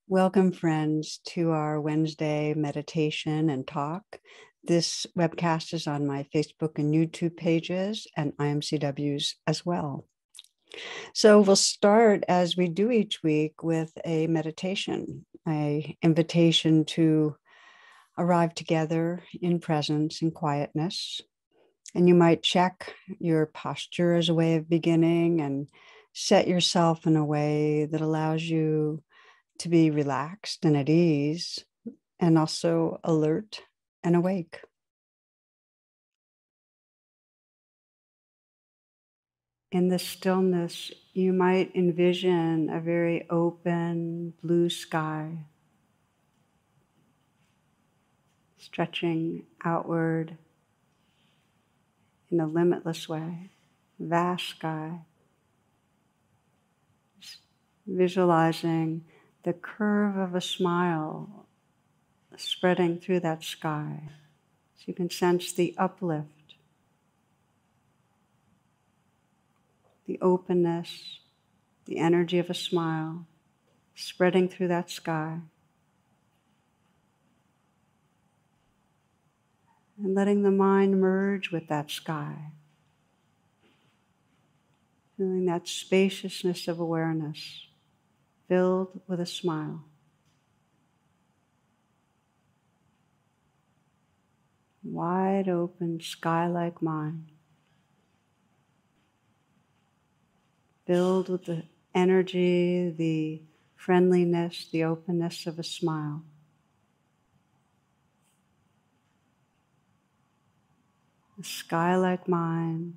Welcome, friends, to our Wednesday meditation and talk. This webcast is on my Facebook and YouTube pages and IMCWs as well. So we'll start, as we do each week, with a meditation, an invitation to arrive together in presence and quietness. And you might check your posture as a way of beginning and set yourself in a way that allows you to be relaxed and at ease, and also alert and awake. In the stillness, you might envision a very open blue sky, stretching outward in a limitless way, vast sky. Just visualizing the curve of a smile spreading through that sky. So you can sense the uplift, the openness, the energy of a smile spreading through that sky. And letting the mind merge with that sky. Feeling that spaciousness of awareness filled with a smile. Wide open sky-like mind. Filled with the energy, the friendliness, the openness of a smile. A sky-like mind,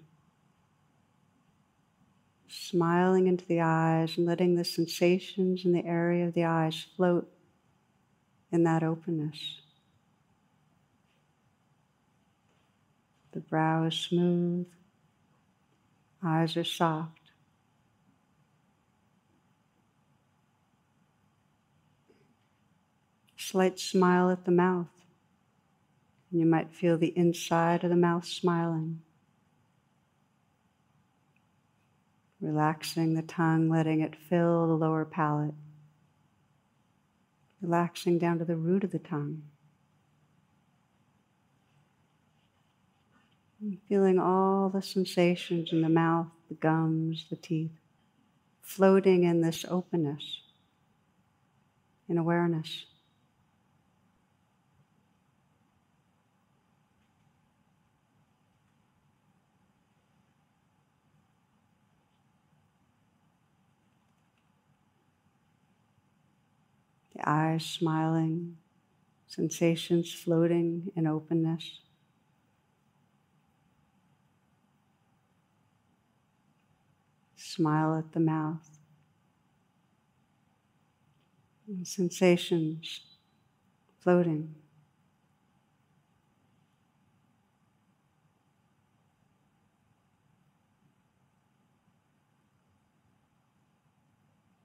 smiling into the eyes and letting the sensations in the area of the eyes float in that openness. The brow is smooth, eyes are soft. Slight smile at the mouth. You might feel the inside of the mouth smiling. Relaxing the tongue, letting it fill the lower palate. Relaxing down to the root of the tongue. And feeling all the sensations in the mouth, the gums, the teeth, floating in this openness, in awareness. The eyes smiling, sensations floating in openness. Smile at the mouth. And sensations floating.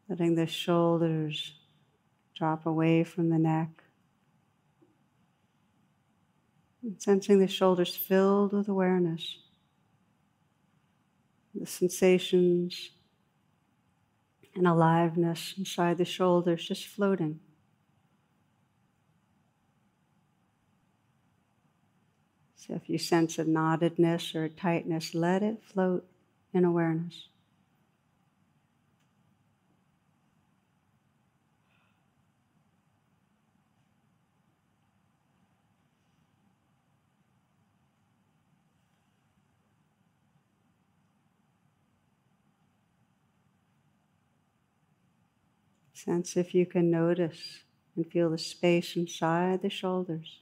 Letting the shoulders drop away from the neck. And sensing the shoulders filled with awareness. The sensations and aliveness inside the shoulders just floating. So if you sense a knottedness or a tightness, let it float in awareness. Sense if you can notice and feel the space inside the shoulders.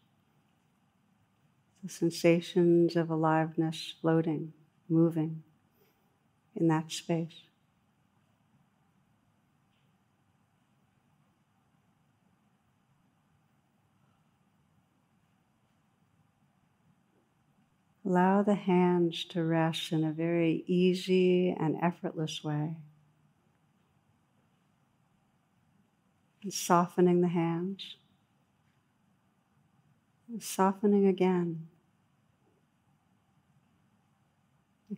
The sensations of aliveness floating, moving in that space. Allow the hands to rest in a very easy and effortless way. And softening the hands. And softening again.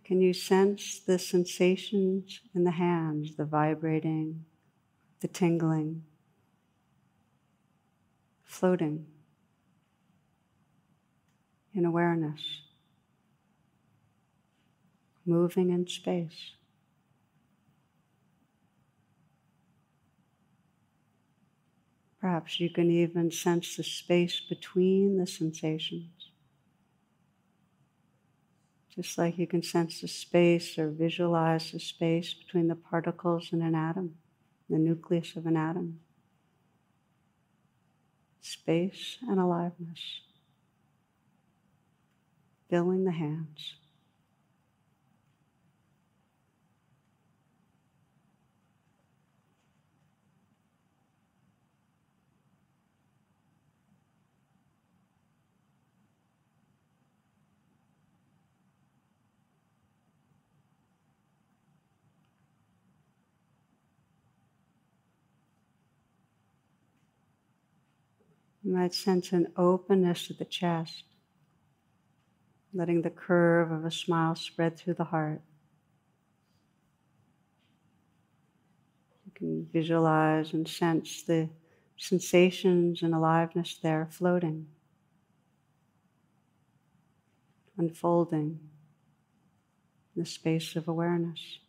Can you sense the sensations in the hands, the vibrating, the tingling, floating in awareness, moving in space. Perhaps you can even sense the space between the sensations. Just like you can sense the space or visualize the space between the particles in an atom, the nucleus of an atom. Space and aliveness, filling the hands. You might sense an openness at the chest, letting the curve of a smile spread through the heart. You can visualize and sense the sensations and aliveness there floating, unfolding in the space of awareness.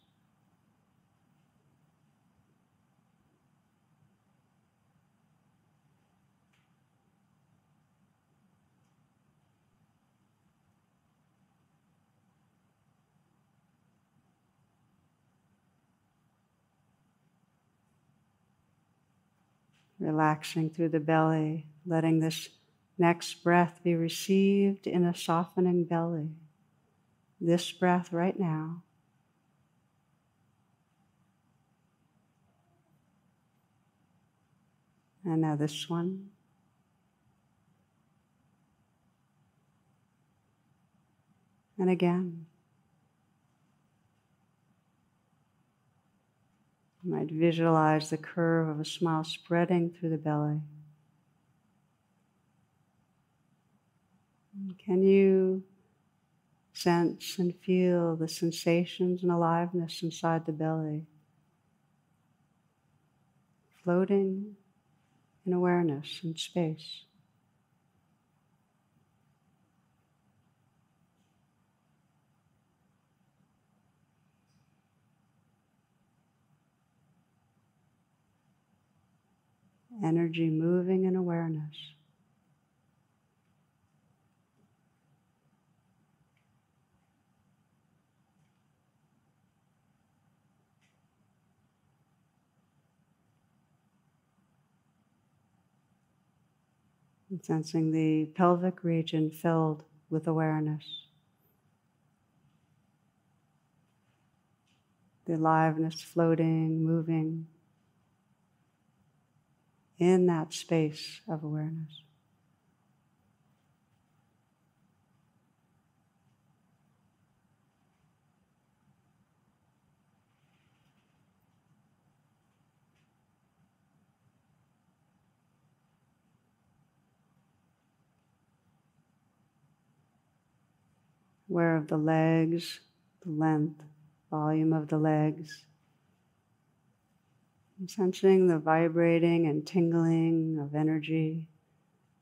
Relaxing through the belly, letting this next breath be received in a softening belly. This breath right now. And now this one. And again. You might visualize the curve of a smile spreading through the belly. Can you sense and feel the sensations and aliveness inside the belly, floating in awareness and space? Energy moving in awareness. And sensing the pelvic region filled with awareness. The aliveness floating, moving in that space of awareness. Aware of the legs, the length, volume of the legs. And sensing the vibrating and tingling of energy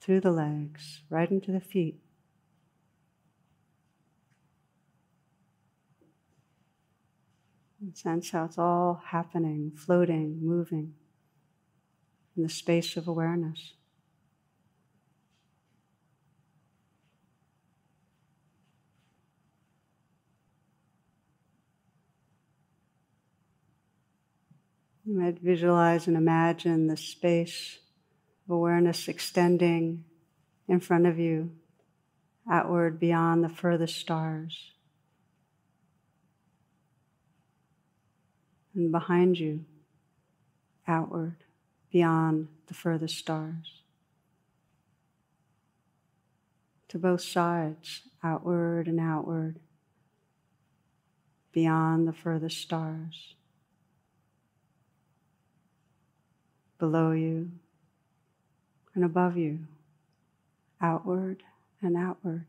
through the legs, right into the feet. And sense how it's all happening, floating, moving in the space of awareness. You might visualize and imagine the space of awareness extending in front of you, outward beyond the furthest stars. And behind you, outward beyond the furthest stars. To both sides, outward and outward, beyond the furthest stars. Below you and above you, outward and outward,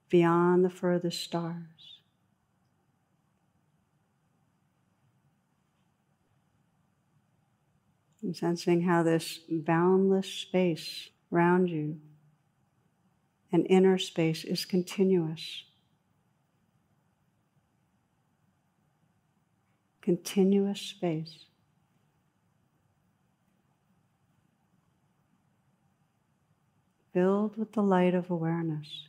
beyond the furthest stars. And sensing how this boundless space around you and inner space is continuous. Continuous space. Filled with the light of awareness.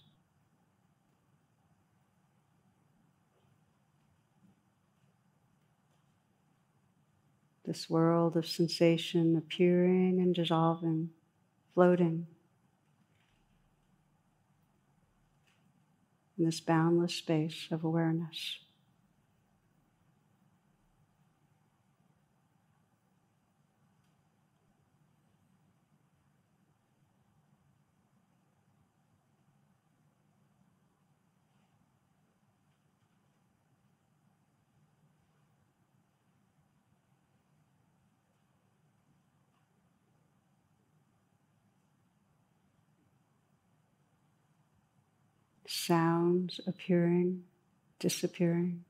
This world of sensation appearing and dissolving, floating in this boundless space of awareness. Sounds appearing, disappearing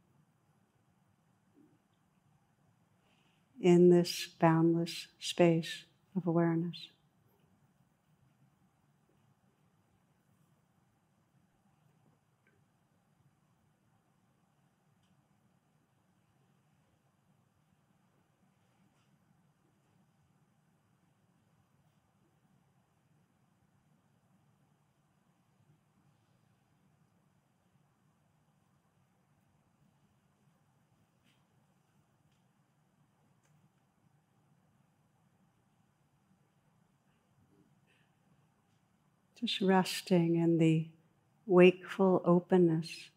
in this boundless space of awareness. Just resting in the wakeful openness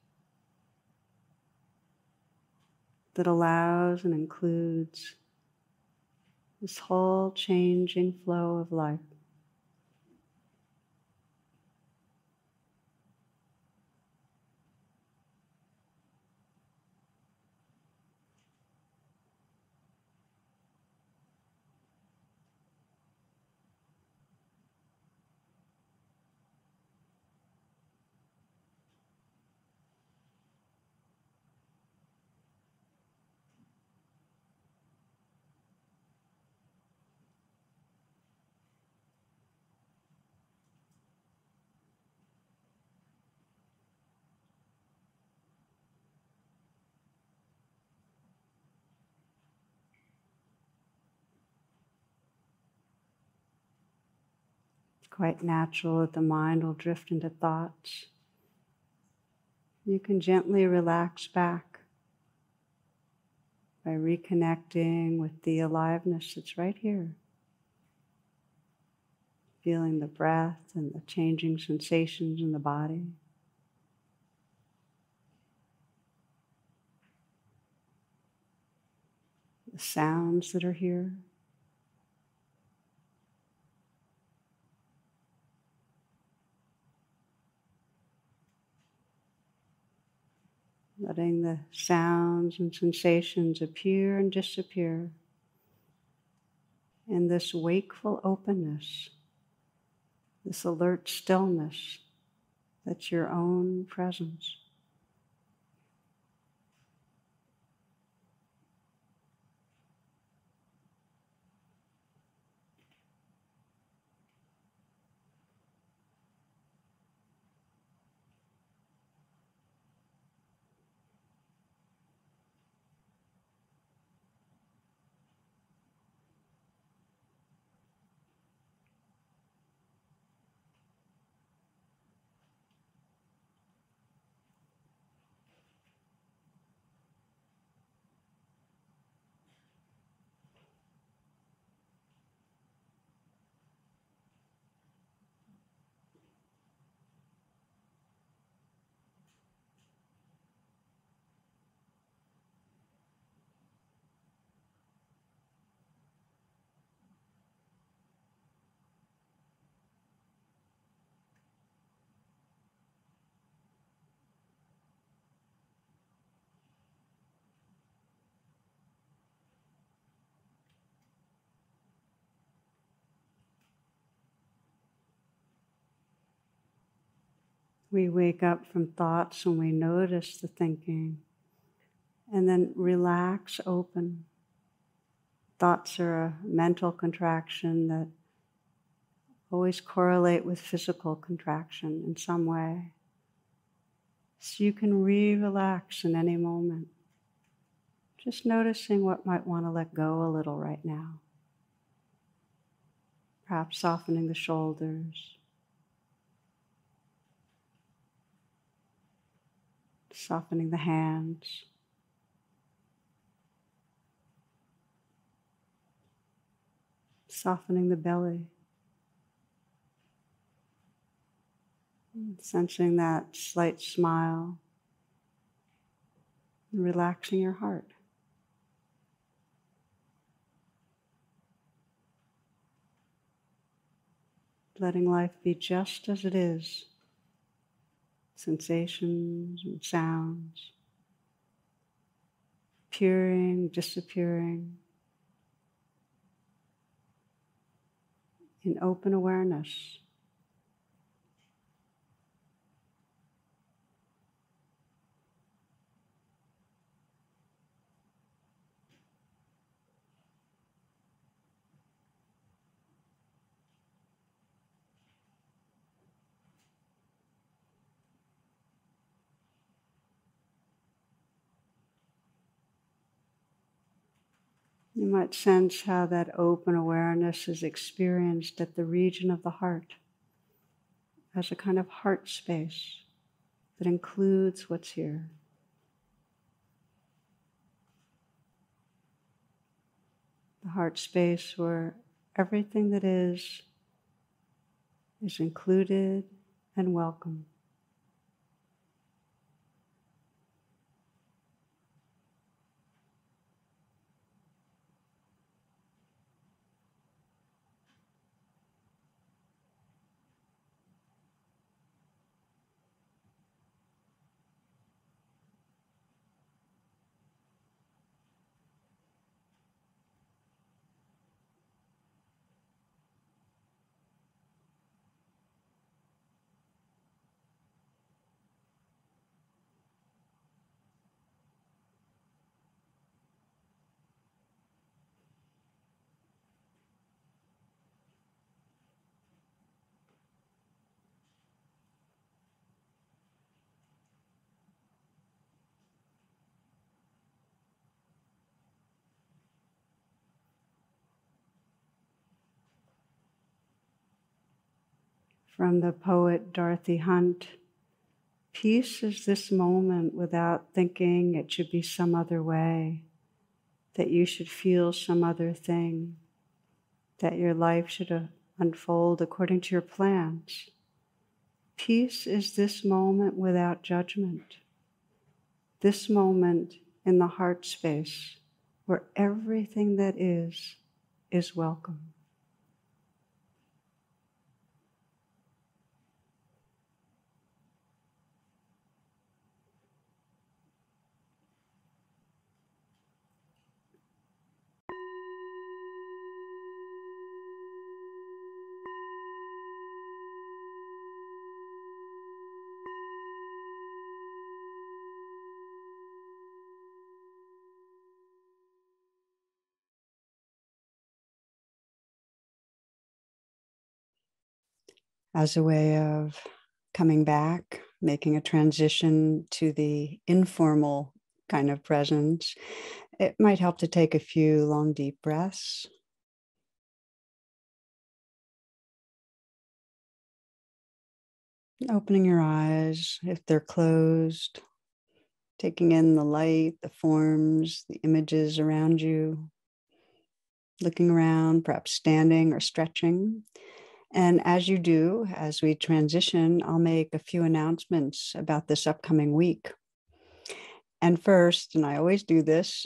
that allows and includes this whole changing flow of life. Quite natural that the mind will drift into thoughts. You can gently relax back by reconnecting with the aliveness that's right here. Feeling the breath and the changing sensations in the body. The sounds that are here. Letting the sounds and sensations appear and disappear in this wakeful openness, this alert stillness that's your own presence. We wake up from thoughts and we notice the thinking, and then relax open. thoughts are a mental contraction that always correlate with physical contraction in some way. So you can relax in any moment. Just noticing what might want to let go a little right now. Perhaps softening the shoulders. Softening the hands. Softening the belly. Sensing that slight smile. And relaxing your heart. Letting life be just as it is. Sensations and sounds. Appearing, disappearing. In open awareness. You might sense how that open awareness is experienced at the region of the heart, as a kind of heart space that includes what's here. The heart space where everything that is included and welcome. From the poet Dorothy Hunt, peace is this moment without thinking it should be some other way, that you should feel some other thing, that your life should unfold according to your plans. Peace is this moment without judgment, this moment in the heart space where everything that is welcome. As a way of coming back, making a transition to the informal kind of presence, it might help to take a few long, deep breaths. Opening your eyes if they're closed, taking in the light, the forms, the images around you, looking around, perhaps standing or stretching. And as you do, as we transition, I'll make a few announcements about this upcoming week. And first, and I always do this,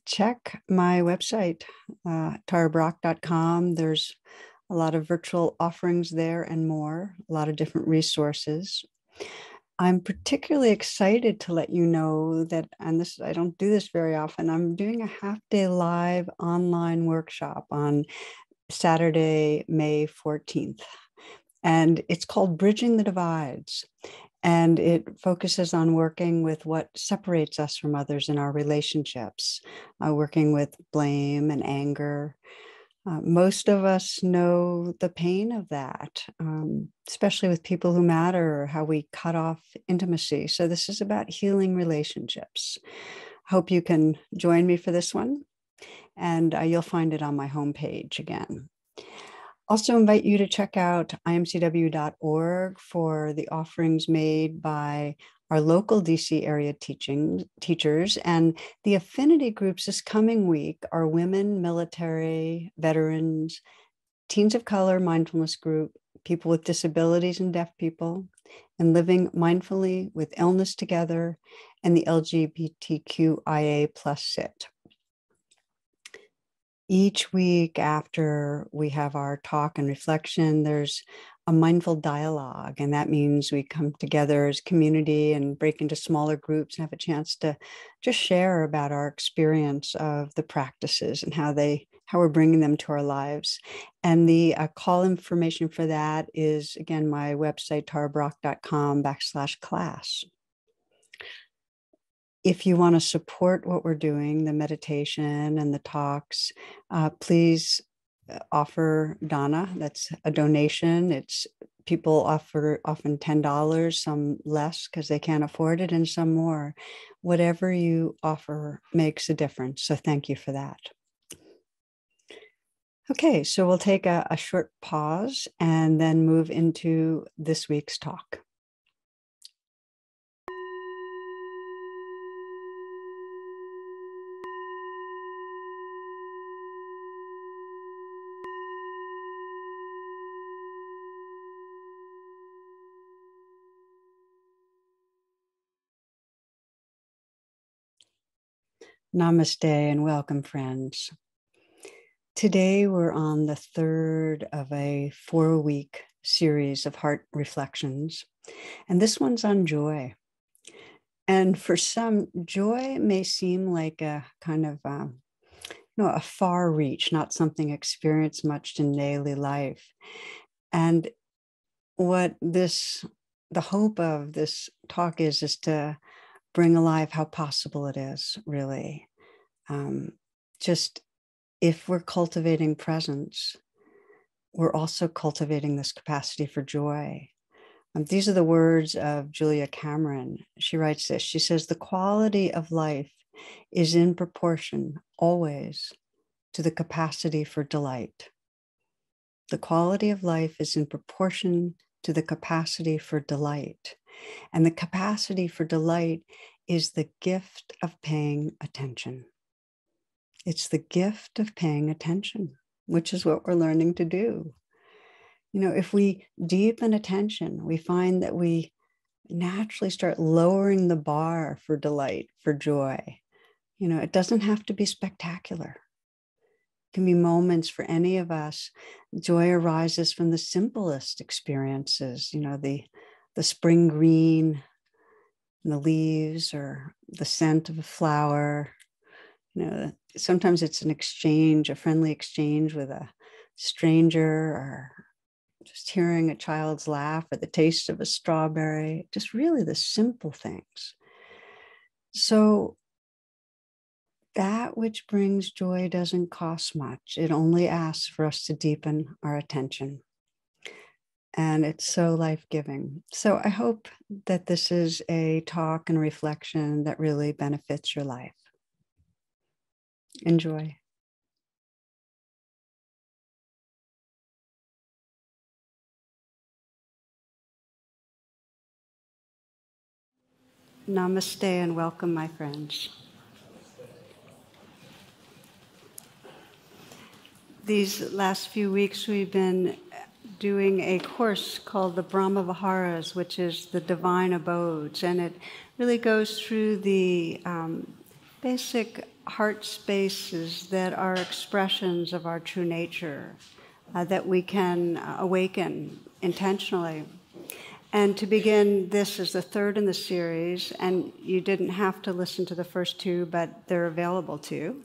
check my website, tarabrach.com. There's a lot of virtual offerings there and more, a lot of different resources. I'm particularly excited to let you know that, and this, I don't do this very often, I'm doing a half-day live online workshop on Saturday, May 14th. And it's called Bridging the Divides. And it focuses on working with what separates us from others in our relationships, working with blame and anger. Most of us know the pain of that, especially with people who matter, or how we cut off intimacy. So this is about healing relationships. Hope you can join me for this one. And you'll find it on my homepage again. Also invite you to check out imcw.org for the offerings made by our local DC area teachers, and the affinity groups this coming week are women, military, veterans, teens of color mindfulness group, people with disabilities and deaf people, and living mindfully with illness together, and the LGBTQIA plus sit. Each week after we have our talk and reflection, there's a mindful dialogue. And that means we come together as community and break into smaller groups and have a chance to just share about our experience of the practices and how we're bringing them to our lives. And the call information for that is, again, my website, tarabrach.com/class. If you want to support what we're doing, the meditation and the talks, please offer Donna. That's a donation. It's people offer often $10, some less because they can't afford it, and some more. Whatever you offer makes a difference. So thank you for that. Okay, so we'll take a short pause and then move into this week's talk. Namaste and welcome, friends. Today we're on the third of a 4-week series of heart reflections, and this one's on joy. And for some, joy may seem like a kind of a far reach, not something experienced much in daily life. And what the hope of this talk is to bring alive how possible it is, really. Just if we're cultivating presence, we're also cultivating this capacity for joy. These are the words of Julia Cameron. She writes this. She says, the quality of life is in proportion always to the capacity for delight. The quality of life is in proportion to the capacity for delight. And the capacity for delight is the gift of paying attention. It's the gift of paying attention, which is what we're learning to do. If we deepen attention, we find that we naturally start lowering the bar for delight, for joy. It doesn't have to be spectacular. It can be moments for any of us. Joy arises from the simplest experiences, the spring green in the leaves, or the scent of a flower. Sometimes it's an exchange, a friendly exchange with a stranger, or just hearing a child's laugh, or the taste of a strawberry, just really the simple things. So that which brings joy doesn't cost much. It only asks for us to deepen our attention. And it's so life-giving. So I hope that this is a talk and reflection that really benefits your life. Enjoy. Namaste and welcome, my friends. These last few weeks, we've been doing a course called the Brahma Viharas, which is the Divine Abodes, and it really goes through the basic heart spaces that are expressions of our true nature, that we can awaken intentionally. And to begin, this is the third in the series, and you didn't have to listen to the first two, but they're available to you.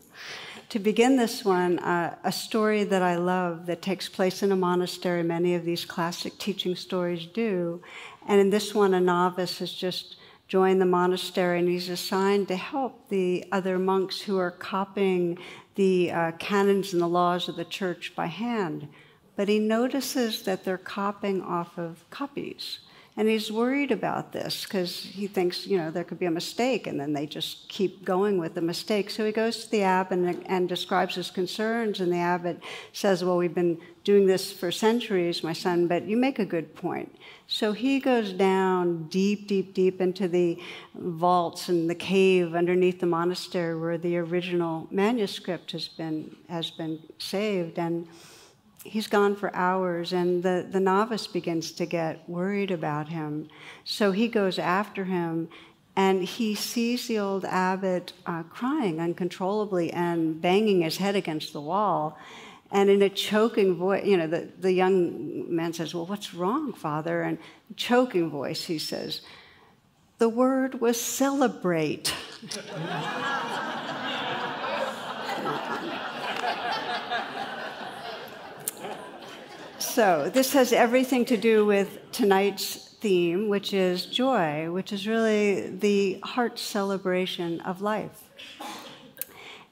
To begin this one, a story that I love that takes place in a monastery. Many of these classic teaching stories do. And in this one, a novice has just joined the monastery, and he's assigned to help the other monks who are copying the canons and the laws of the church by hand. But he notices that they're copying off of copies. And he's worried about this because he thinks, there could be a mistake, and then they just keep going with the mistake. So he goes to the abbot and describes his concerns, and the abbot says, well, we've been doing this for centuries, my son, but you make a good point. So he goes down deep, deep, deep into the vaults and the cave underneath the monastery where the original manuscript has been saved, and he's gone for hours, and the novice begins to get worried about him. So he goes after him, and he sees the old abbot crying uncontrollably and banging his head against the wall. And in a choking voice, the young man says, well, what's wrong, Father? And choking voice, he says, the word was celebrate. So this has everything to do with tonight's theme, which is joy, which is really the heart's celebration of life.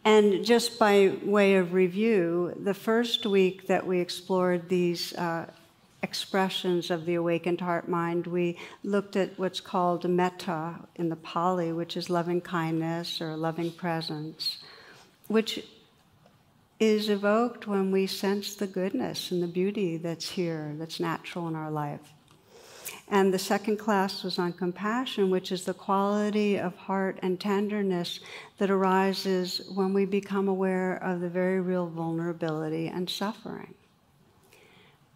And just by way of review, the first week that we explored these expressions of the awakened heart-mind, we looked at what's called metta in the Pali, which is loving kindness or loving presence, which is evoked when we sense the goodness and the beauty that's here, that's natural in our life. And the second class was on compassion, which is the quality of heart and tenderness that arises when we become aware of the very real vulnerability and suffering.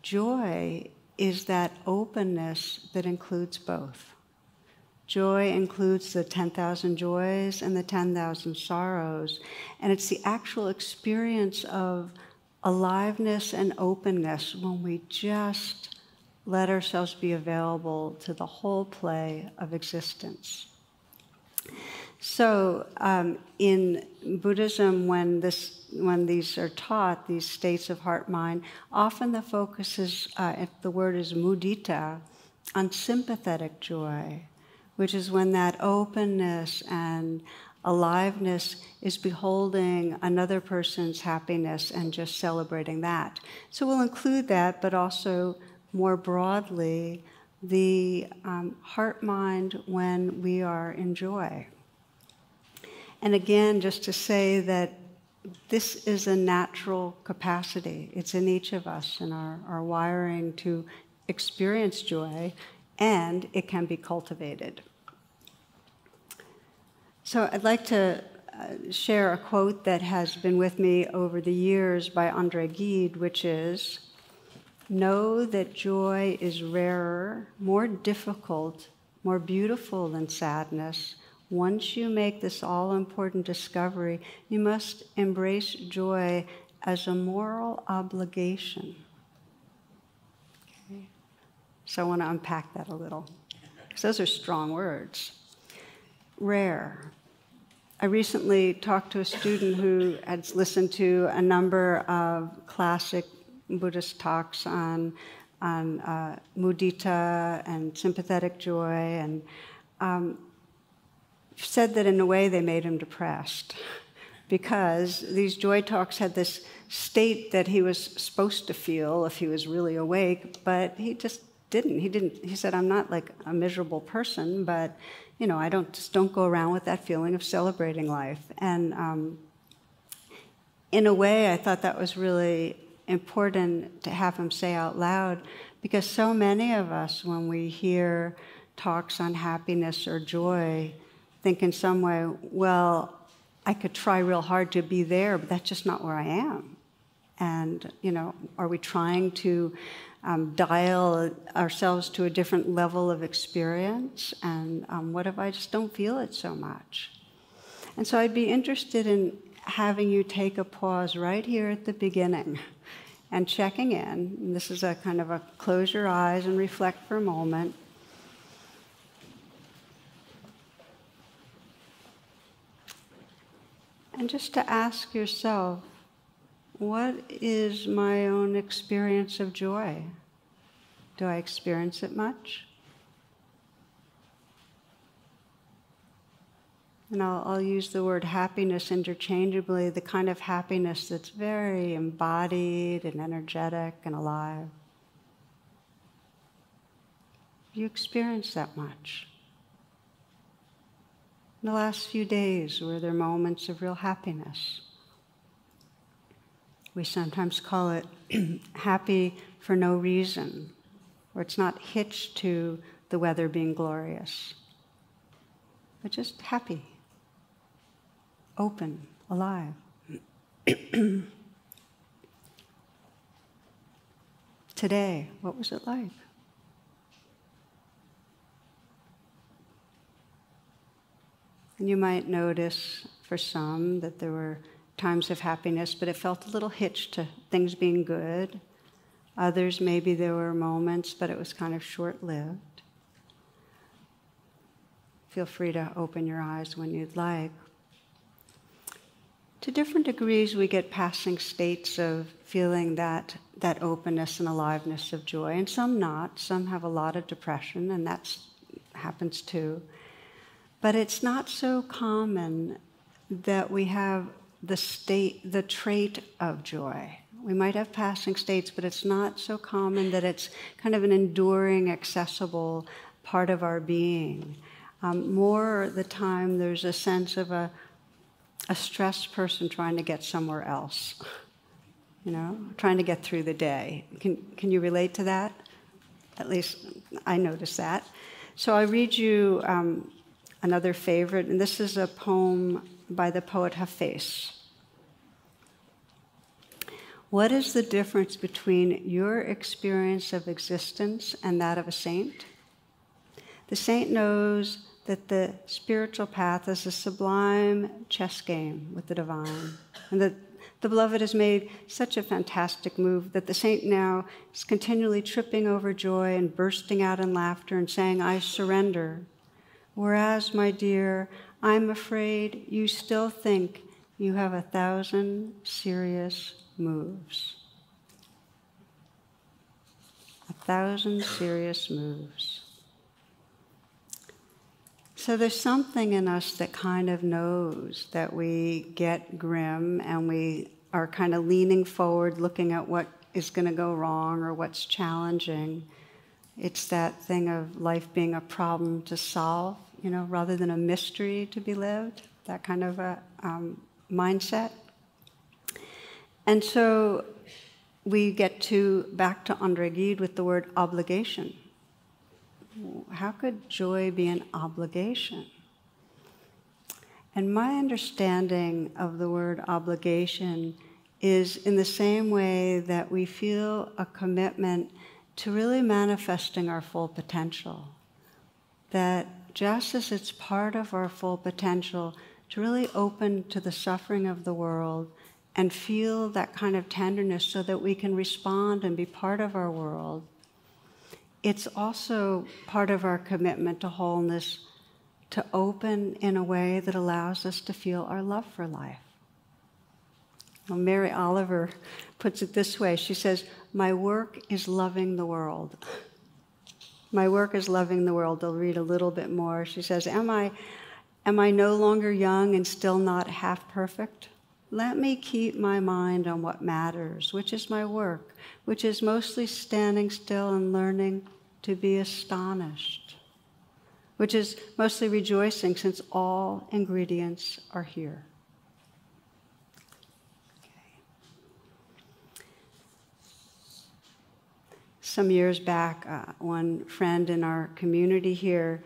Joy is that openness that includes both. Joy includes the 10,000 joys and the 10,000 sorrows, and it's the actual experience of aliveness and openness when we just let ourselves be available to the whole play of existence. So in Buddhism, when these are taught, these states of heart-mind, often the focus is, if the word is mudita, on sympathetic joy, which is when that openness and aliveness is beholding another person's happiness and just celebrating that. So we'll include that, but also more broadly, the heart-mind when we are in joy. And again, just to say that this is a natural capacity. It's in each of us and our wiring to experience joy, and it can be cultivated. So I'd like to share a quote that has been with me over the years by André Gide, which is, "Know that joy is rarer, more difficult, more beautiful than sadness. Once you make this all-important discovery, you must embrace joy as a moral obligation." Okay. So I want to unpack that a little, because those are strong words. Rare. I recently talked to a student who had listened to a number of classic Buddhist talks on mudita and sympathetic joy, and said that in a way they made him depressed because these joy talks had this state that he was supposed to feel if he was really awake, but he just didn't. He said, I'm not like a miserable person, but I don't go around with that feeling of celebrating life. And in a way, I thought that was really important to have him say out loud, because so many of us, when we hear talks on happiness or joy, think in some way, well, I could try real hard to be there, but that's just not where I am. And, are we trying to dial ourselves to a different level of experience? And what if I just don't feel it so much? And so I'd be interested in having you take a pause right here at the beginning and checking in. And this is a kind of a close your eyes and reflect for a moment. And just to ask yourself, what is my own experience of joy? Do I experience it much? And I'll use the word happiness interchangeably, the kind of happiness that's very embodied and energetic and alive. Do you experience that much? In the last few days, were there moments of real happiness? We sometimes call it happy for no reason, or it's not hitched to the weather being glorious, but just happy. Open, alive. Today, what was it like? And you might notice for some that there were times of happiness, but it felt a little hitched to things being good. Others, maybe there were moments, but it was kind of short-lived. Feel free to open your eyes when you'd like. To different degrees, we get passing states of feeling that openness and aliveness of joy, and some not. Some have a lot of depression, and that happens too. But it's not so common that we have the trait of joy. We might have passing states, but it's not so common that it's kind of an enduring, accessible part of our being. More the time, there's a sense of a stressed person trying to get somewhere else, trying to get through the day. Can you relate to that? At least I noticed that. So I read you another favorite, and this is a poem by the poet Hafez. What is the difference between your experience of existence and that of a saint? The saint knows that the spiritual path is a sublime chess game with the divine, and that the beloved has made such a fantastic move that the saint now is continually tripping over joy and bursting out in laughter and saying, I surrender. Whereas, my dear, I'm afraid you still think you have 1,000 serious moves. 1,000 serious moves. So there's something in us that kind of knows that we get grim and we are kind of leaning forward, looking at what is going to go wrong or what's challenging. It's that thing of life being a problem to solve, rather than a mystery to be lived, that kind of a mindset. And so we get back to André Gide with the word obligation. How could joy be an obligation? And my understanding of the word obligation is in the same way that we feel a commitment to really manifesting our full potential. That just as it's part of our full potential to really open to the suffering of the world and feel that kind of tenderness so that we can respond and be part of our world, it's also part of our commitment to wholeness to open in a way that allows us to feel our love for life. Well, Mary Oliver puts it this way. She says, my work is loving the world. My work is loving the world. I'll read a little bit more. She says, am I no longer young and still not half perfect? Let me keep my mind on what matters, which is my work, which is mostly standing still and learning to be astonished, which is mostly rejoicing since all ingredients are here. Some years back, one friend in our community here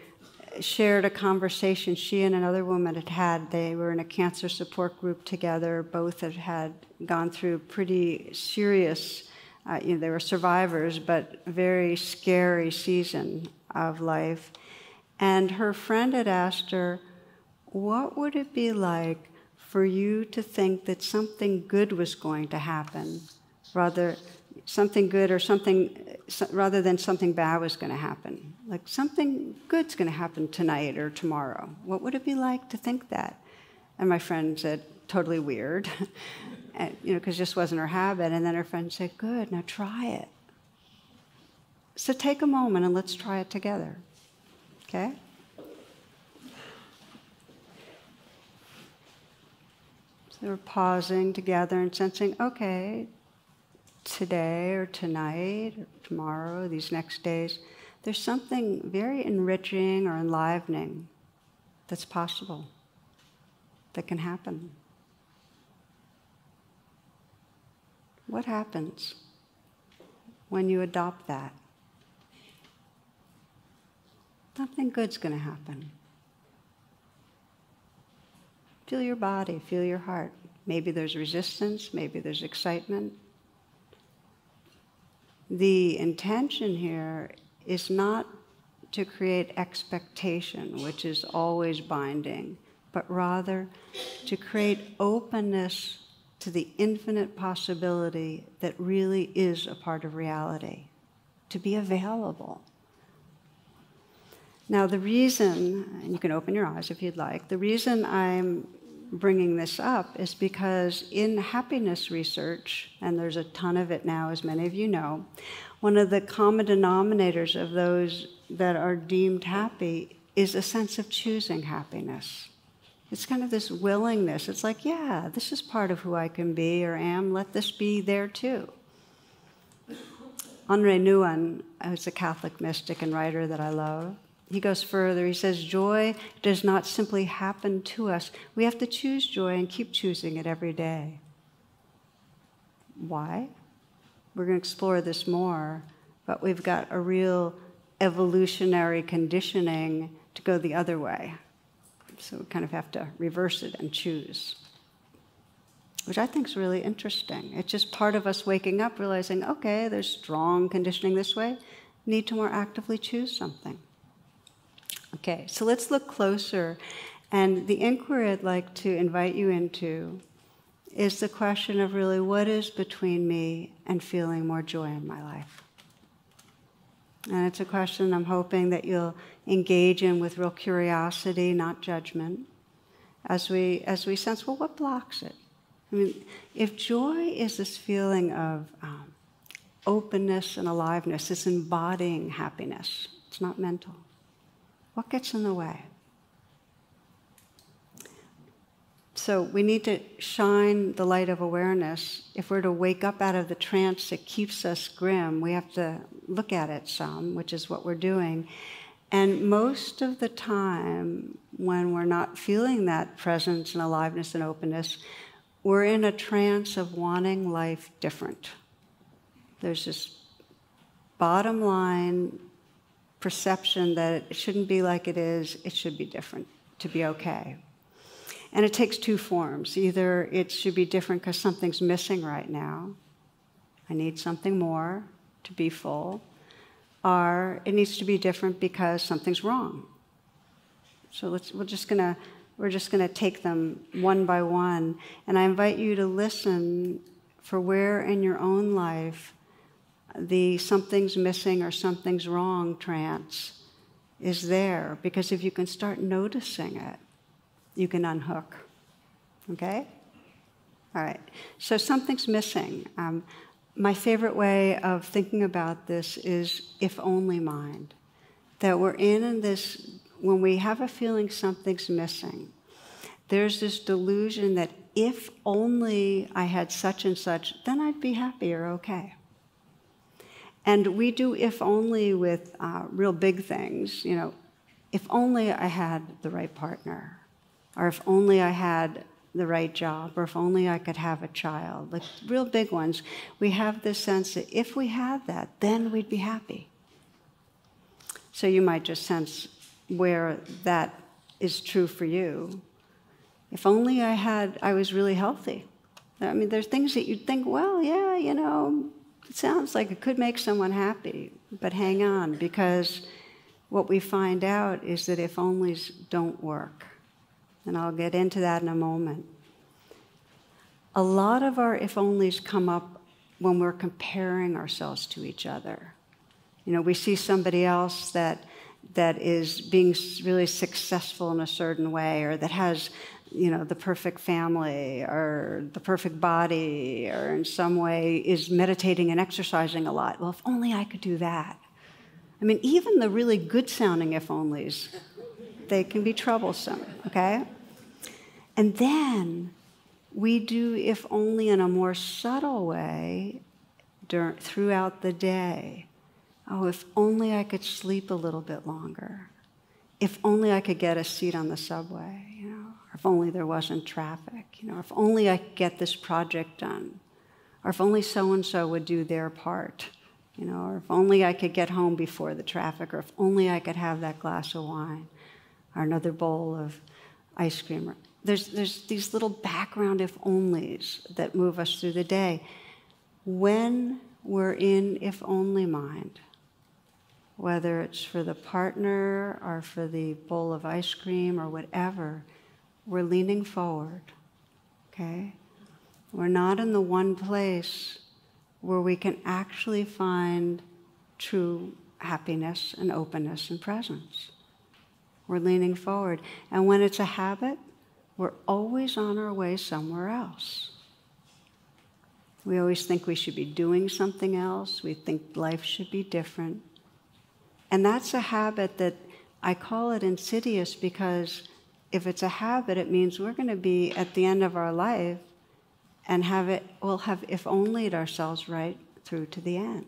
shared a conversation she and another woman had had. They were in a cancer support group together. Both had gone through pretty serious, they were survivors, but very scary season of life. And her friend had asked her, what would it be like for you to think that something good was going to happen, rather than something bad was going to happen? Like something good's going to happen tonight or tomorrow. What would it be like to think that? And my friend said, totally weird, and, because just wasn't her habit. And then her friend said, good, now try it. So take a moment and let's try it together, okay? So we're pausing together and sensing, okay, today or tonight or tomorrow, these next days, there's something very enriching or enlivening that's possible, that can happen. What happens when you adopt that? Something good's going to happen. Feel your body, feel your heart. Maybe there's resistance, maybe there's excitement. The intention here is not to create expectation, which is always binding, but rather to create openness to the infinite possibility that really is a part of reality, to be available. Now the reason, and you can open your eyes if you'd like, the reason I'm bringing this up is because in happiness research, and there's a ton of it now, as many of you know, one of the common denominators of those that are deemed happy is a sense of choosing happiness. It's kind of this willingness. It's like, yeah, this is part of who I can be or am. Let this be there too. Henri Nouwen, who's a Catholic mystic and writer that I love, he goes further. He says, joy does not simply happen to us. We have to choose joy and keep choosing it every day. Why? We're going to explore this more, but we've got a real evolutionary conditioning to go the other way. So we kind of have to reverse it and choose, which I think is really interesting. It's just part of us waking up, realizing, okay, there's strong conditioning this way. Need to more actively choose something. Okay, so let's look closer. And the inquiry I'd like to invite you into is the question of really what is between me and feeling more joy in my life. And it's a question I'm hoping that you'll engage in with real curiosity, not judgment, as we sense, well, what blocks it? I mean, if joy is this feeling of openness and aliveness, it's embodying happiness, it's not mental. What gets in the way? So we need to shine the light of awareness. If we're to wake up out of the trance that keeps us grim, we have to look at it some, which is what we're doing. And most of the time, when we're not feeling that presence and aliveness and openness, we're in a trance of wanting life different. There's this bottom line perception that it shouldn't be like it is, it should be different to be okay. And it takes two forms. Either it should be different because something's missing right now, I need something more to be full, or it needs to be different because something's wrong. So we're just gonna take them one by one, and I invite you to listen for where in your own life the something's missing or something's wrong trance is there, because if you can start noticing it, you can unhook, okay? All right, so something's missing. My favorite way of thinking about this is if only mind, that we're in this, when we have a feeling something's missing, there's this delusion that if only I had such and such, then I'd be happy or okay. And we do if only with real big things, if only I had the right partner, or if only I had the right job, or if only I could have a child, like real big ones. We have this sense that if we had that, then we'd be happy. So you might just sense where that is true for you. If only I was really healthy. I mean, there's things that you'd think, well, yeah, it sounds like it could make someone happy, but hang on, because what we find out is that if onlys don't work. And I'll get into that in a moment. A lot of our if onlys come up when we're comparing ourselves to each other. We see somebody else that is being really successful in a certain way, or that has the perfect family or the perfect body, or in some way is meditating and exercising a lot. Well, if only I could do that. I mean, even the really good sounding if onlys, they can be troublesome, okay? And then we do if only in a more subtle way throughout the day. Oh, if only I could sleep a little bit longer. If only I could get a seat on the subway, or if only there wasn't traffic, if only I could get this project done, or if only so-and-so would do their part, or if only I could get home before the traffic, or if only I could have that glass of wine, or another bowl of ice cream. There's these little background if-onlys that move us through the day. When we're in if-only mind, whether it's for the partner or for the bowl of ice cream or whatever, we're leaning forward, okay? We're not in the one place where we can actually find true happiness and openness and presence. We're leaning forward. And when it's a habit, we're always on our way somewhere else. We always think we should be doing something else. We think life should be different. And that's a habit that I call it insidious, because if it's a habit, it means we're going to be at the end of our life and we'll have if only'd ourselves right through to the end.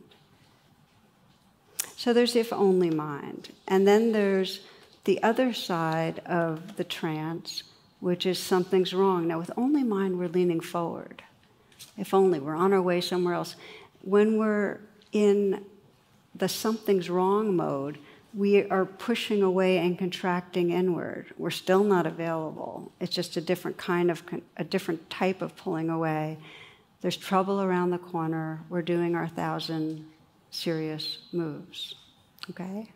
So there's if only mind. And then there's the other side of the trance, which is something's wrong. Now with only mind, we're leaning forward. If only, we're on our way somewhere else. When we're in the something's wrong mode, we are pushing away and contracting inward. We're still not available. It's just a different type of pulling away. There's trouble around the corner. We're doing our 1,000 serious moves, okay?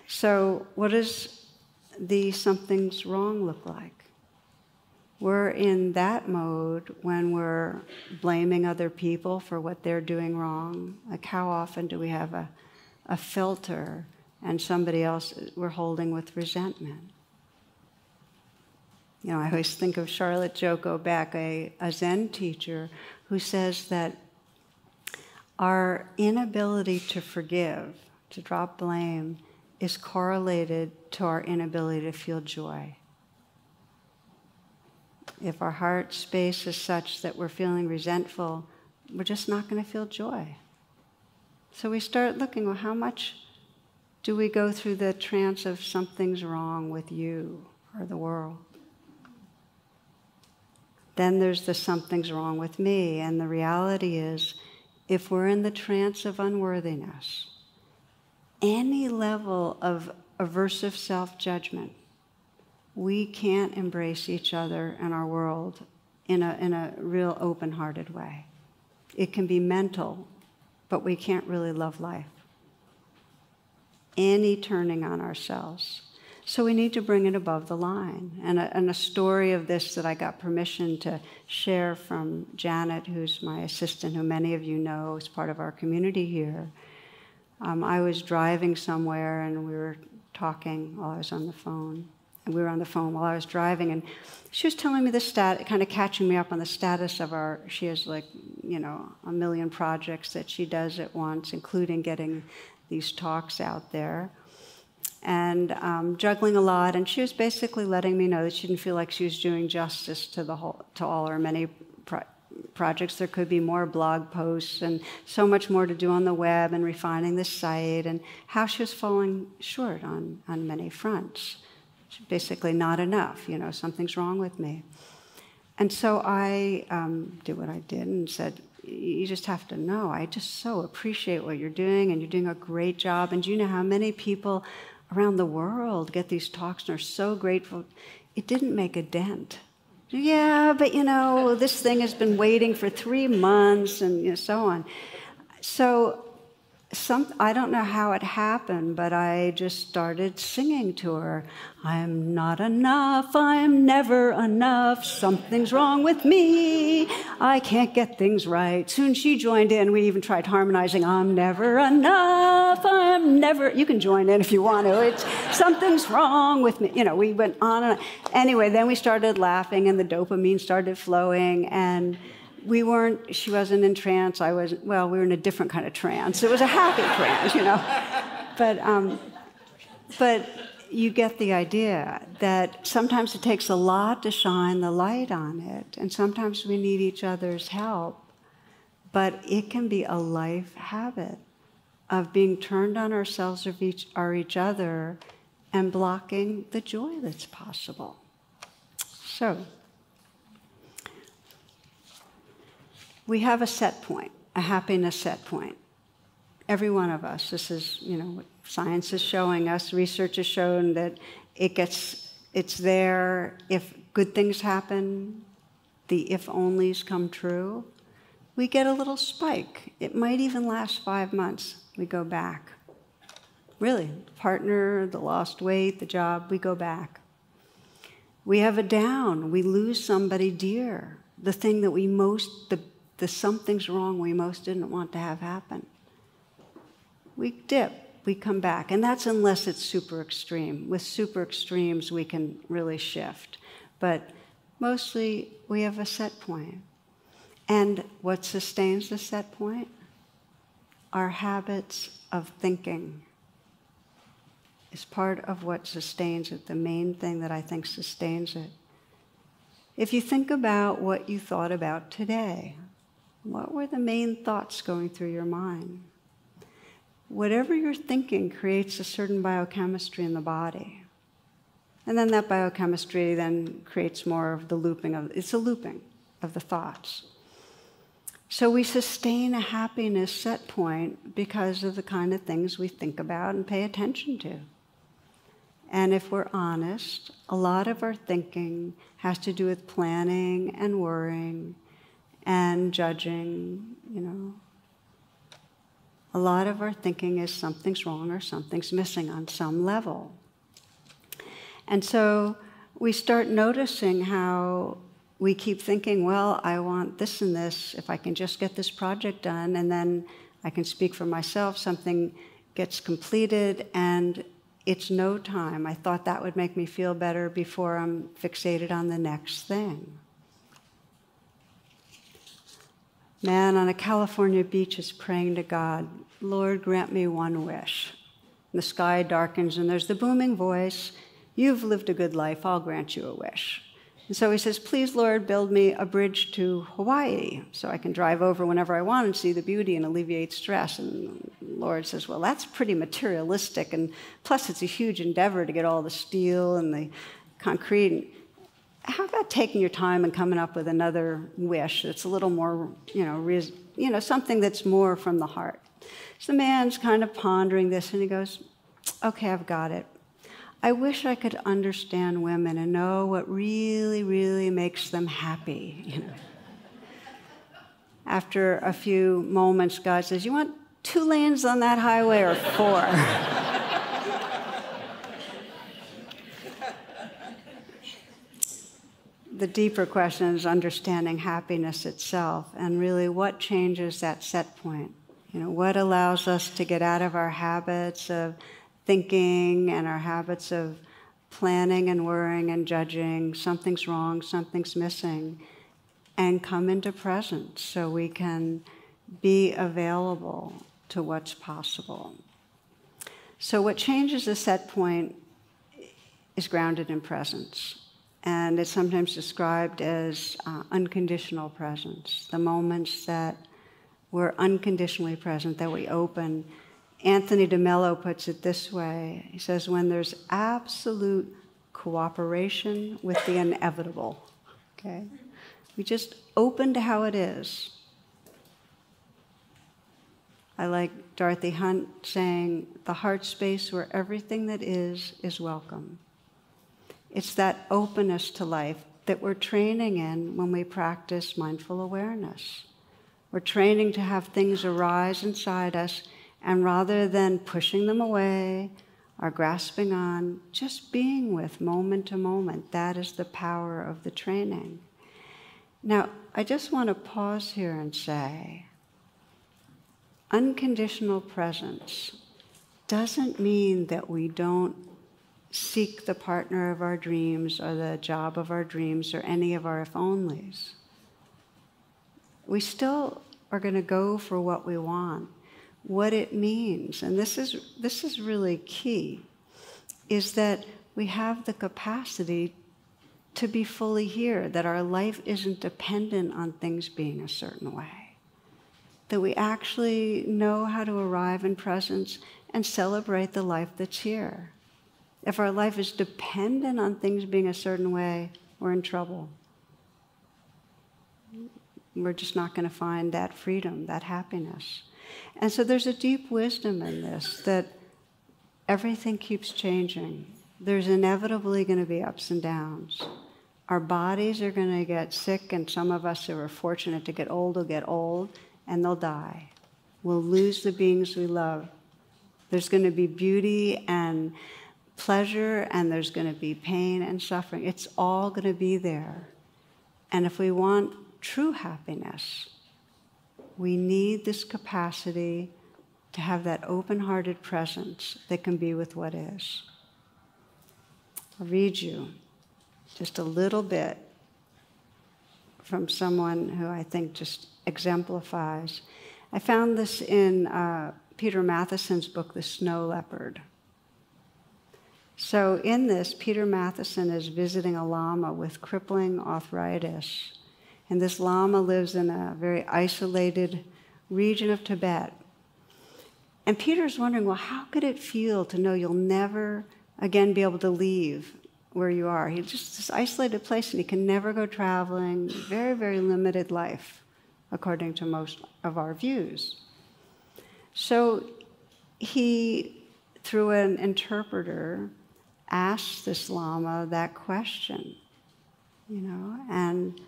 So what does the something's wrong look like? We're in that mode when we're blaming other people for what they're doing wrong. Like, how often do we have a filter and somebody else we're holding with resentment? I always think of Charlotte Joko Beck, a Zen teacher, who says that our inability to forgive, to drop blame, is correlated to our inability to feel joy. If our heart space is such that we're feeling resentful, we're just not going to feel joy. So we start looking, well, how much do we go through the trance of something's wrong with you or the world? Then there's the something's wrong with me. And the reality is, if we're in the trance of unworthiness, any level of aversive self-judgment, we can't embrace each other and our world in a real open-hearted way. It can be mental, but we can't really love life. Any turning on ourselves. So we need to bring it above the line. And a story of this that I got permission to share from Janet, who's my assistant, who many of you know is part of our community here. I was driving somewhere and we were talking while I was on the phone. And we were on the phone while I was driving, and she was telling me the kind of catching me up on the status of she has a million projects that she does at once, including getting these talks out there, and juggling a lot. And she was basically letting me know that she didn't feel like she was doing justice to all her many projects. There could be more blog posts and so much more to do on the web and refining the site, and how she was falling short on many fronts. Basically not enough, something's wrong with me. And so I did what I did and said, you just have to know, I just so appreciate what you're doing, and you're doing a great job. And do you know how many people around the world get these talks and are so grateful? It didn't make a dent. Yeah, but this thing has been waiting for 3 months, and so on. So I don't know how it happened, but I just started singing to her. I'm not enough, I'm never enough, something's wrong with me, I can't get things right. Soon she joined in, we even tried harmonizing, I'm never enough, I'm never, you can join in if you want to, it's something's wrong with me. We went on and on. Anyway, then we started laughing and the dopamine started flowing, and she wasn't in trance, we were in a different kind of trance. It was a happy trance, But you get the idea that sometimes it takes a lot to shine the light on it, and sometimes we need each other's help, but it can be a life habit of being turned on ourselves or each other and blocking the joy that's possible. So, we have a set point, a happiness set point. Every one of us. This is, what science is showing us. Research has shown that it's there if good things happen, the if-onlys come true. We get a little spike. It might even last 5 months. We go back. Really, the partner, the lost weight, the job, we go back. We have a down. We lose somebody dear. The thing that the something's wrong we most didn't want to have happen. We dip, we come back, and that's unless it's super extreme. With super extremes, we can really shift. But mostly, we have a set point. And what sustains the set point? Our habits of thinking is part of what sustains it, the main thing that I think sustains it. If you think about what you thought about today, what were the main thoughts going through your mind? Whatever you're thinking creates a certain biochemistry in the body. And then that biochemistry then creates more of the looping it's a looping of the thoughts. So we sustain a happiness set point because of the kind of things we think about and pay attention to. And if we're honest, a lot of our thinking has to do with planning and worrying and judging, A lot of our thinking is something's wrong or something's missing on some level. And so we start noticing how we keep thinking, well, I want this and this, if I can just get this project done, and then I can speak for myself, something gets completed, and it's no time. I thought that would make me feel better before I'm fixated on the next thing. Man on a California beach is praying to God, Lord, grant me one wish. The sky darkens and there's the booming voice, you've lived a good life, I'll grant you a wish. And so he says, please, Lord, build me a bridge to Hawaii so I can drive over whenever I want and see the beauty and alleviate stress. And the Lord says, well, that's pretty materialistic, and plus it's a huge endeavor to get all the steel and the concrete. How about taking your time and coming up with another wish that's a little more, something that's more from the heart? So the man's kind of pondering this, and he goes, okay, I've got it. I wish I could understand women and know what really, really makes them happy. After a few moments, God says, you want 2 lanes on that highway or 4? The deeper question is understanding happiness itself, and really what changes that set point. What allows us to get out of our habits of thinking and our habits of planning and worrying and judging, something's wrong, something's missing, and come into presence so we can be available to what's possible. So what changes the set point is grounded in presence. And it's sometimes described as unconditional presence, the moments that we're unconditionally present, that we open. Anthony DeMello puts it this way. He says, when there's absolute cooperation with the inevitable, okay? We just open to how it is. I like Dorothy Hunt saying, the heart space where everything that is welcome. It's that openness to life that we're training in when we practice mindful awareness. We're training to have things arise inside us, And rather than pushing them away or grasping on, just being with moment to moment, that is the power of the training. Now, I just want to pause here and say, unconditional presence doesn't mean that we don't seek the partner of our dreams or the job of our dreams or any of our if-onlys. We still are going to go for what we want. What it means, and this is really key, is that we have the capacity to be fully here, that our life isn't dependent on things being a certain way, that we actually know how to arrive in presence and celebrate the life that's here. If our life is dependent on things being a certain way, we're in trouble. We're just not going to find that freedom, that happiness. And so there's a deep wisdom in this, that everything keeps changing. There's inevitably going to be ups and downs. Our bodies are going to get sick, and some of us who are fortunate to get old will get old, and they'll die. We'll lose the beings we love. There's going to be beauty and pleasure, and there's going to be pain and suffering. It's all going to be there. And if we want true happiness, we need this capacity to have that open-hearted presence that can be with what is. I'll read you just a little bit from someone who I think just exemplifies. I found this in Peter Matheson's book, The Snow Leopard. So in this, Peter Matheson is visiting a lama with crippling arthritis. And this lama lives in a very isolated region of Tibet. And Peter's wondering, well, how could it feel to know you'll never again be able to leave where you are? He's just this isolated place, and he can never go traveling. Very, very limited life, according to most of our views. So he, through an interpreter, asks this lama that question, and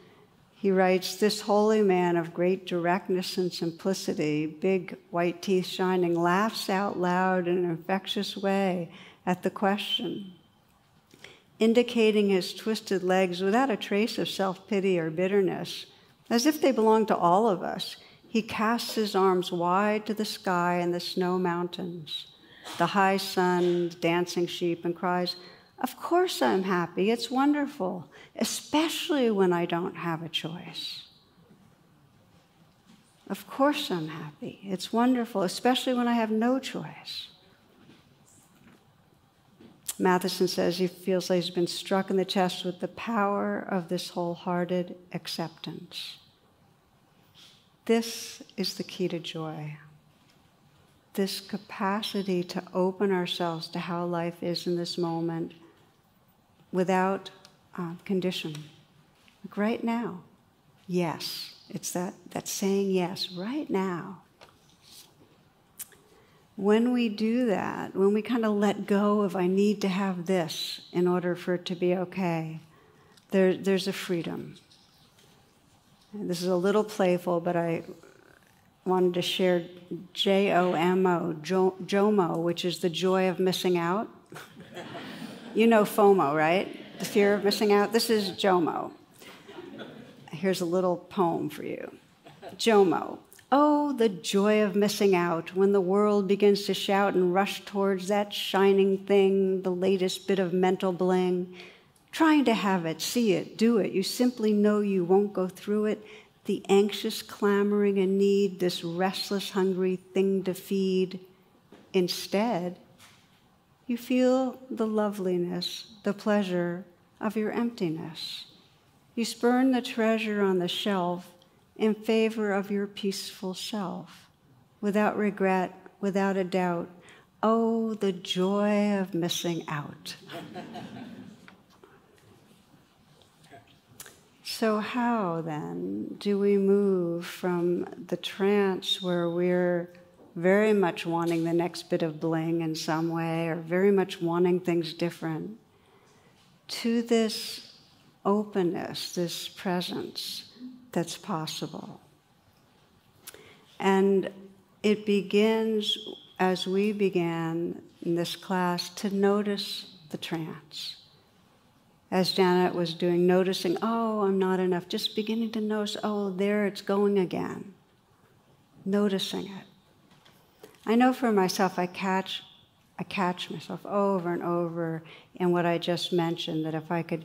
he writes, "This holy man of great directness and simplicity, big white teeth shining, laughs out loud in an infectious way at the question. Indicating his twisted legs without a trace of self-pity or bitterness, as if they belong to all of us, he casts his arms wide to the sky and the snow mountains, the high sun, dancing sheep, and cries, 'Of course I'm happy, it's wonderful, especially when I don't have a choice. Of course I'm happy, it's wonderful, especially when I have no choice.'" Matheson says he feels like he's been struck in the chest with the power of this wholehearted acceptance. This is the key to joy. This capacity to open ourselves to how life is in this moment without condition. Like right now, yes. It's that saying yes, right now. When we do that, when we kind of let go of I need to have this in order for it to be okay, there's a freedom. And this is a little playful, but I wanted to share JOMO, which is the joy of missing out. You know FOMO, right? The fear of missing out. This is JOMO. Here's a little poem for you. JOMO. Oh, the joy of missing out when the world begins to shout and rush towards that shining thing, the latest bit of mental bling. Trying to have it, see it, do it. You simply know you won't go through it. The anxious clamoring and need, this restless, hungry thing to feed. Instead, you feel the loveliness, the pleasure of your emptiness. You spurn the treasure on the shelf in favor of your peaceful self, without regret, without a doubt. Oh, the joy of missing out. So how, then, do we move from the trance where we're very much wanting the next bit of bling in some way, or very much wanting things different, to this openness, this presence that's possible? And it begins as we began in this class to notice the trance. As Janet was doing, noticing, oh, I'm not enough, just beginning to notice, oh, there it's going again. Noticing it. I know for myself, I catch myself over and over in what I just mentioned, that if I could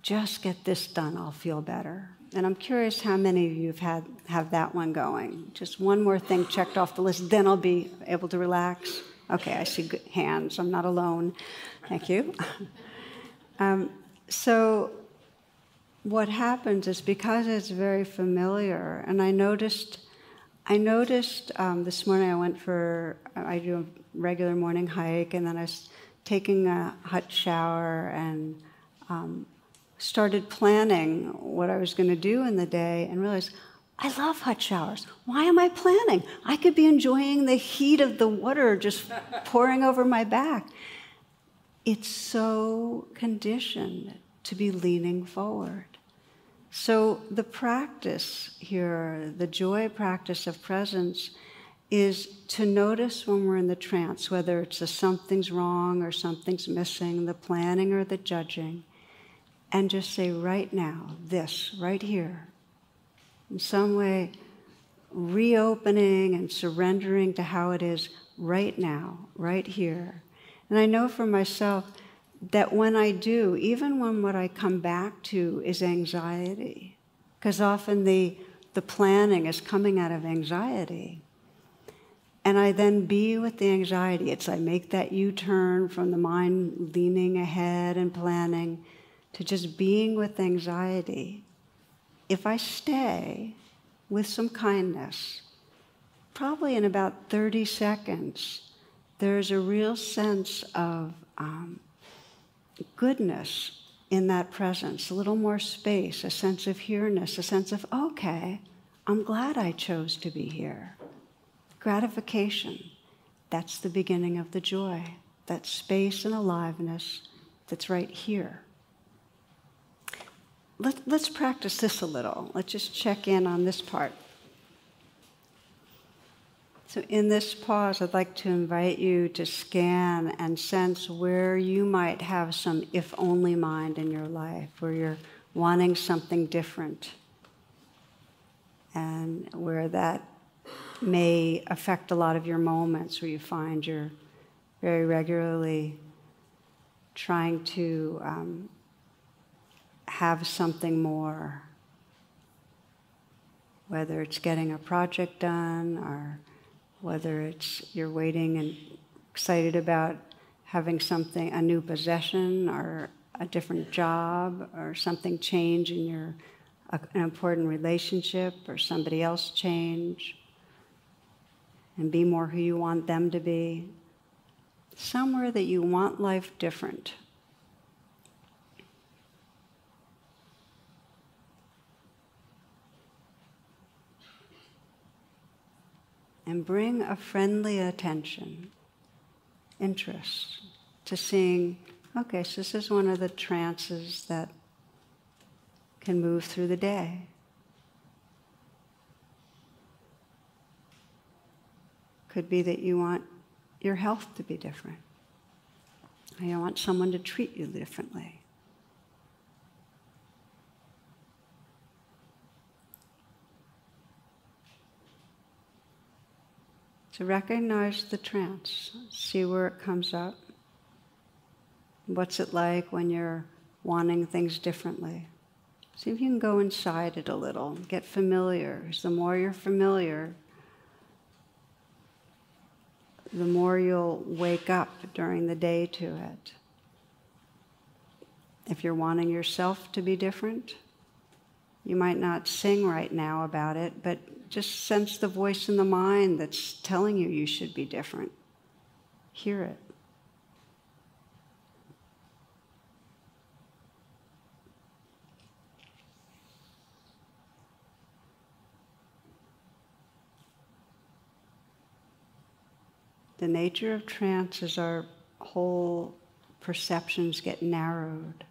just get this done, I'll feel better. And I'm curious how many of you have that one going. Just one more thing checked off the list, then I'll be able to relax. Okay, I see good hands. I'm not alone. Thank you. So what happens is, because it's very familiar, and I noticed this morning I do a regular morning hike, and then I was taking a hot shower and started planning what I was going to do in the day, and realized, I love hot showers. Why am I planning? I could be enjoying the heat of the water just pouring over my back. It's so conditioned to be leaning forward. So the practice here, the joy practice of presence, is to notice when we're in the trance, whether it's something's wrong or something's missing, the planning or the judging, and just say, right now, this, right here. In some way, reopening and surrendering to how it is right now, right here. And I know for myself that when I do, even when what I come back to is anxiety, because often the planning is coming out of anxiety, and I then be with the anxiety. I make that U-turn from the mind leaning ahead and planning to just being with anxiety. If I stay with some kindness, probably in about 30 seconds, there's a real sense of goodness in that presence, a little more space, a sense of here-ness, a sense of, okay, I'm glad I chose to be here. Gratification, that's the beginning of the joy, that space and aliveness that's right here. Let's practice this a little. Let's just check in on this part. So in this pause, I'd like to invite you to scan and sense where you might have some if-only mind in your life, where you're wanting something different, and where that may affect a lot of your moments, where you find you're very regularly trying to have something more, whether it's getting a project done, or whether it's you're waiting and excited about having something, a new possession, or a different job, or something change in an important relationship, or somebody else change, and be more who you want them to be. Somewhere that you want life different. And bring a friendly attention, interest, to seeing, okay, so this is one of the trances that can move through the day. Could be that you want your health to be different. Or you want someone to treat you differently. To recognize the trance, see where it comes up. What's it like when you're wanting things differently? See if you can go inside it a little, get familiar. Because the more you're familiar, the more you'll wake up during the day to it. If you're wanting yourself to be different, you might not sing right now about it, but just sense the voice in the mind that's telling you you should be different. Hear it. The nature of trance is our whole perceptions get narrowed.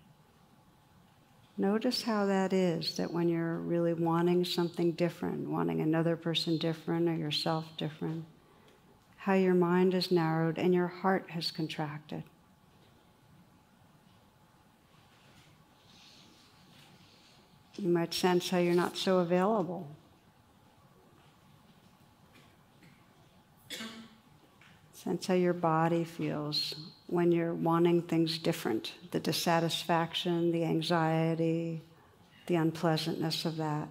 Notice how that is, that when you're really wanting something different, wanting another person different or yourself different, how your mind is narrowed and your heart has contracted. You might sense how you're not so available. Sense how your body feels when you're wanting things different, the dissatisfaction, the anxiety, the unpleasantness of that.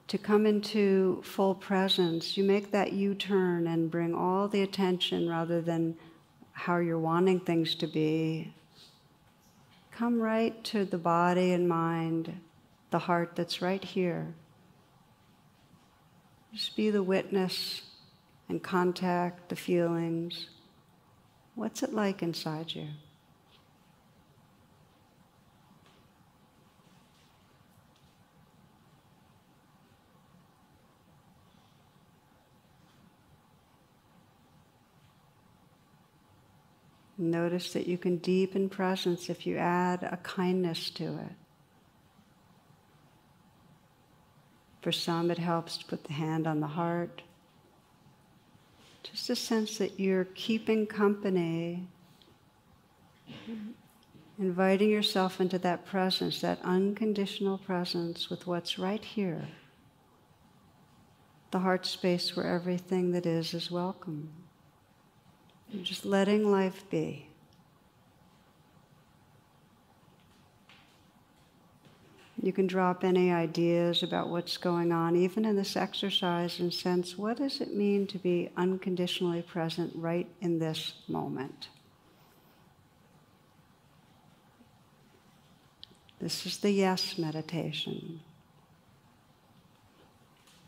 To come into full presence, you make that U-turn and bring all the attention rather than how you're wanting things to be. Come right to the body and mind, the heart that's right here. Just be the witness and contact the feelings. What's it like inside you? Notice that you can deepen presence if you add a kindness to it. For some, it helps to put the hand on the heart. Just a sense that you're keeping company, inviting yourself into that presence, that unconditional presence with what's right here. The heart space where everything that is welcome. You're just letting life be. You can drop any ideas about what's going on, even in this exercise, and sense, what does it mean to be unconditionally present right in this moment? This is the yes meditation.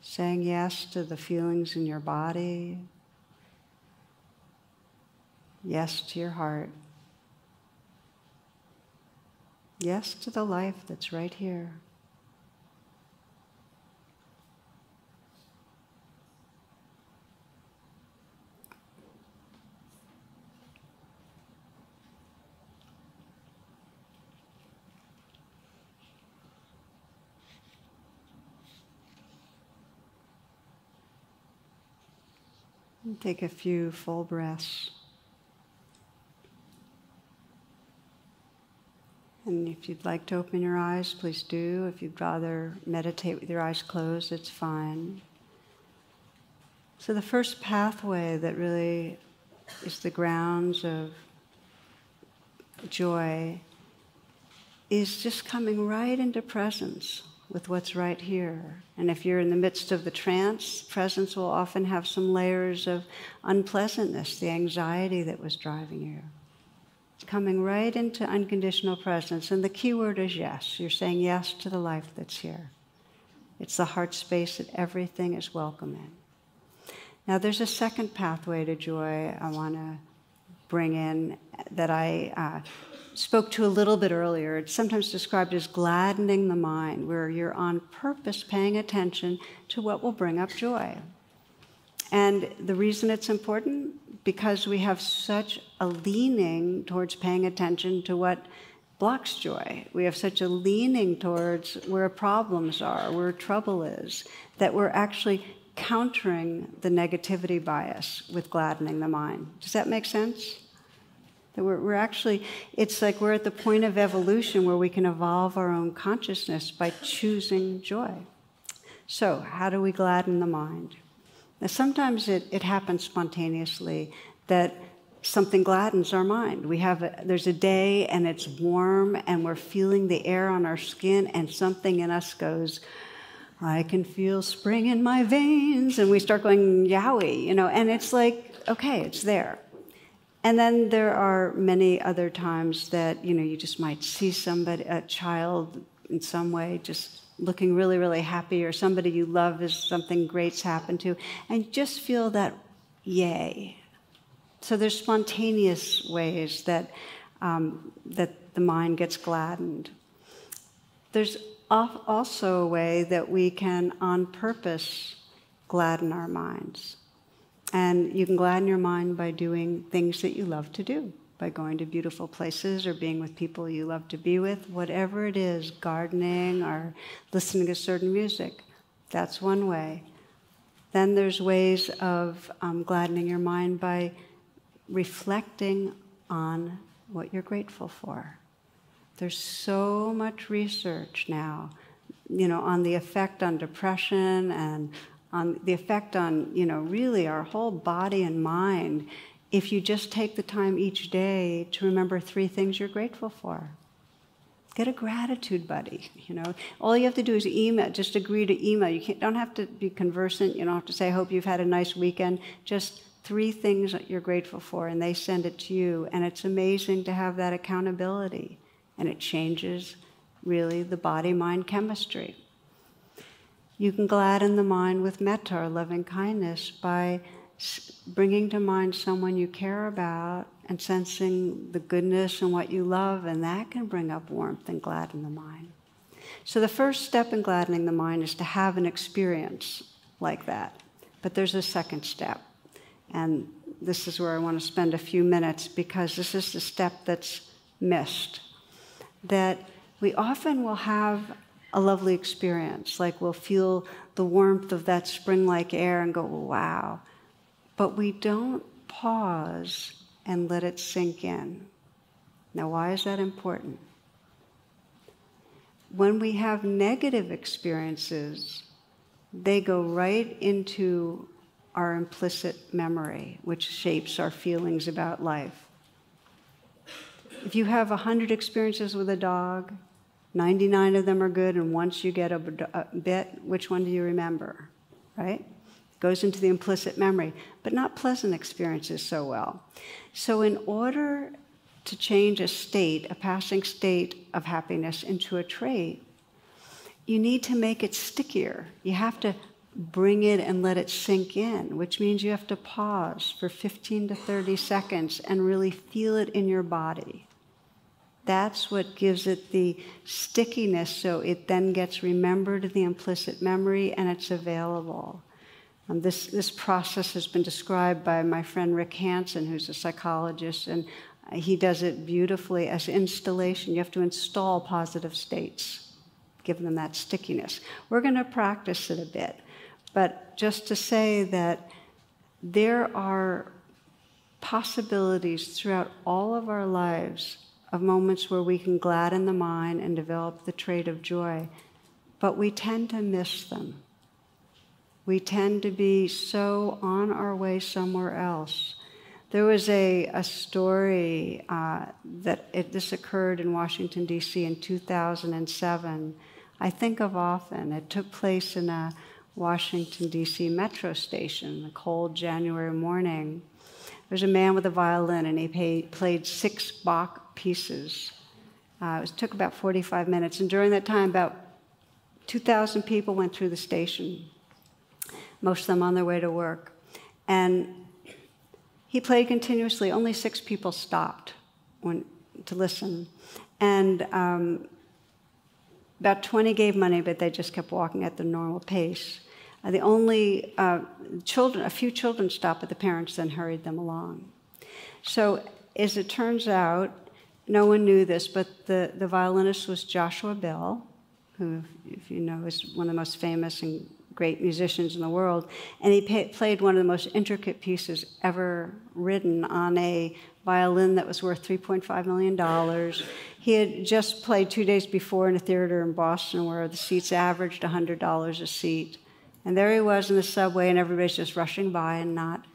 Saying yes to the feelings in your body, yes to your heart. Yes to the life that's right here. And take a few full breaths. And if you'd like to open your eyes, please do. If you'd rather meditate with your eyes closed, it's fine. So the first pathway that really is the grounds of joy is just coming right into presence with what's right here. And if you're in the midst of the trance, presence will often have some layers of unpleasantness, the anxiety that was driving you. It's coming right into unconditional presence. And the key word is yes. You're saying yes to the life that's here. It's the heart space that everything is welcome in. Now there's a second pathway to joy I want to bring in that I spoke to a little bit earlier. It's sometimes described as gladdening the mind, where you're on purpose paying attention to what will bring up joy. And the reason it's important, because we have such a leaning towards paying attention to what blocks joy. We have such a leaning towards where problems are, where trouble is, that we're actually countering the negativity bias with gladdening the mind. Does that make sense? That we're actually, it's like we're at the point of evolution where we can evolve our own consciousness by choosing joy. So, how do we gladden the mind? Now, sometimes it happens spontaneously that something gladdens our mind. There's a day and it's warm and we're feeling the air on our skin and something in us goes, I can feel spring in my veins, and we start going yowie, and it's like, okay, it's there. And then there are many other times that, you just might see somebody, a child in some way, just looking really, really happy, or somebody you love as something great's happened to, and just feel that yay. So there's spontaneous ways that the mind gets gladdened. There's also a way that we can, on purpose, gladden our minds. And you can gladden your mind by doing things that you love to do, by going to beautiful places or being with people you love to be with, whatever it is, gardening or listening to certain music. That's one way. Then there's ways of gladdening your mind by reflecting on what you're grateful for. There's so much research now, on the effect on depression and on the effect on, really our whole body and mind, if you just take the time each day to remember 3 things you're grateful for. Get a gratitude buddy, All you have to do is email, just agree to email. You don't have to be conversant. You don't have to say, I hope you've had a nice weekend. Just 3 things that you're grateful for, and they send it to you. And it's amazing to have that accountability. And it changes, really, the body-mind chemistry. You can gladden the mind with metta, or loving kindness, by bringing to mind someone you care about and sensing the goodness and what you love, and that can bring up warmth and gladden the mind. So the first step in gladdening the mind is to have an experience like that. But there's a second step, and this is where I want to spend a few minutes, because this is the step that's missed. That we often will have a lovely experience, like we'll feel the warmth of that spring-like air and go, wow. But we don't pause and let it sink in. Now, why is that important? When we have negative experiences, they go right into our implicit memory, which shapes our feelings about life. If you have 100 experiences with a dog, 99 of them are good, and once you get a bit, which one do you remember, right? It goes into the implicit memory, but not pleasant experiences so well. So in order to change a state, a passing state of happiness, into a trait, you need to make it stickier. You have to bring it and let it sink in, which means you have to pause for 15 to 30 seconds and really feel it in your body. That's what gives it the stickiness, so it then gets remembered in the implicit memory and it's available. This process has been described by my friend Rick Hansen, who's a psychologist, and he does it beautifully as installation. You have to install positive states, give them that stickiness. We're going to practice it a bit, but just to say that there are possibilities throughout all of our lives of moments where we can gladden the mind and develop the trait of joy, but we tend to miss them. We tend to be so on our way somewhere else. There was a story this occurred in Washington, D.C. in 2007. I think of often. It took place in a Washington, D.C. metro station, a cold January morning. There's a man with a violin, and he played 6 Bach pieces. It took about 45 minutes, and during that time, about 2,000 people went through the station, most of them on their way to work. And he played continuously. Only 6 people stopped to listen. And about 20 gave money, but they just kept walking at the normal pace. The only a few children stopped, but the parents then hurried them along. So as it turns out, no one knew this, but the violinist was Joshua Bell, who, if you know, is one of the most famous and great musicians in the world. And he played one of the most intricate pieces ever written on a violin that was worth $3.5 million. He had just played 2 days before in a theater in Boston where the seats averaged $100 a seat. And there he was in the subway, and everybody's just rushing by and not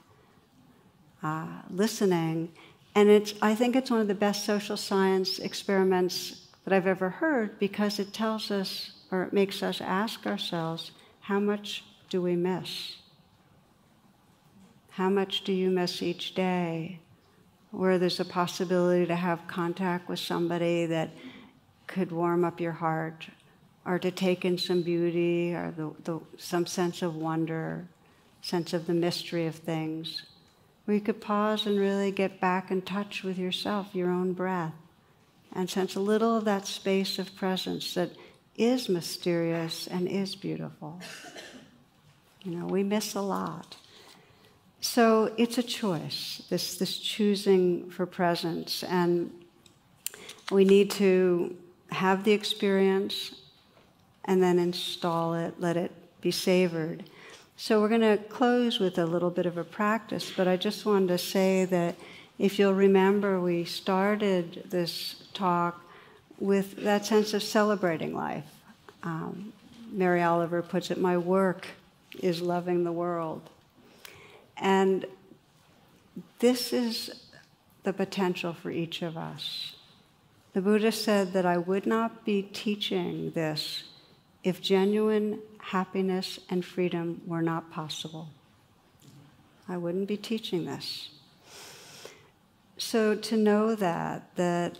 listening. And I think it's one of the best social science experiments that I've ever heard, because it tells us, or it makes us ask ourselves, how much do we miss? How much do you miss each day, where there's a possibility to have contact with somebody that could warm up your heart, or to take in some beauty, or some sense of wonder, sense of the mystery of things, where you could pause and really get back in touch with yourself, your own breath, and sense a little of that space of presence that is mysterious and is beautiful. We miss a lot. So it's a choice, this choosing for presence, and we need to have the experience and then install it, let it be savored. So we're going to close with a little bit of a practice, but I just wanted to say that if you'll remember, we started this talk with that sense of celebrating life. Mary Oliver puts it, my work is loving the world. And this is the potential for each of us. The Buddha said that I would not be teaching this if genuine happiness and freedom were not possible. I wouldn't be teaching this. So to know that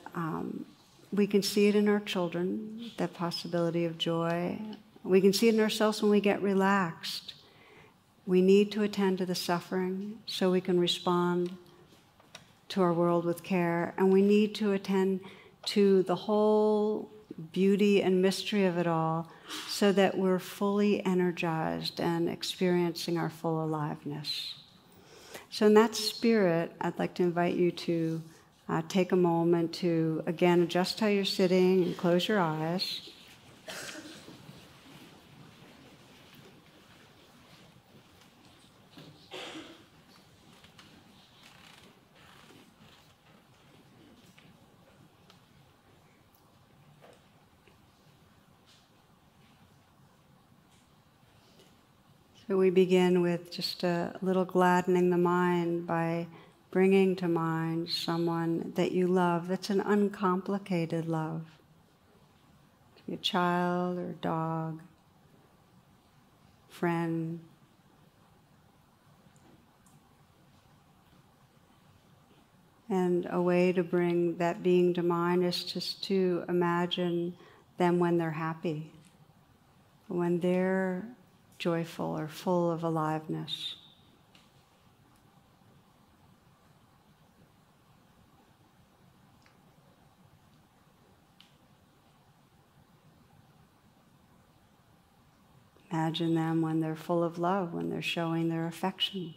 we can see it in our children, that possibility of joy. We can see it in ourselves when we get relaxed. We need to attend to the suffering so we can respond to our world with care, and we need to attend to the whole beauty and mystery of it all so that we're fully energized and experiencing our full aliveness. So in that spirit, I'd like to invite you to take a moment to, again, adjust how you're sitting and close your eyes. So we begin with just a little gladdening the mind by bringing to mind someone that you love that's an uncomplicated love. It could be a child or a dog, friend. And a way to bring that being to mind is just to imagine them when they're happy, when they're joyful or full of aliveness. Imagine them when they're full of love, when they're showing their affection.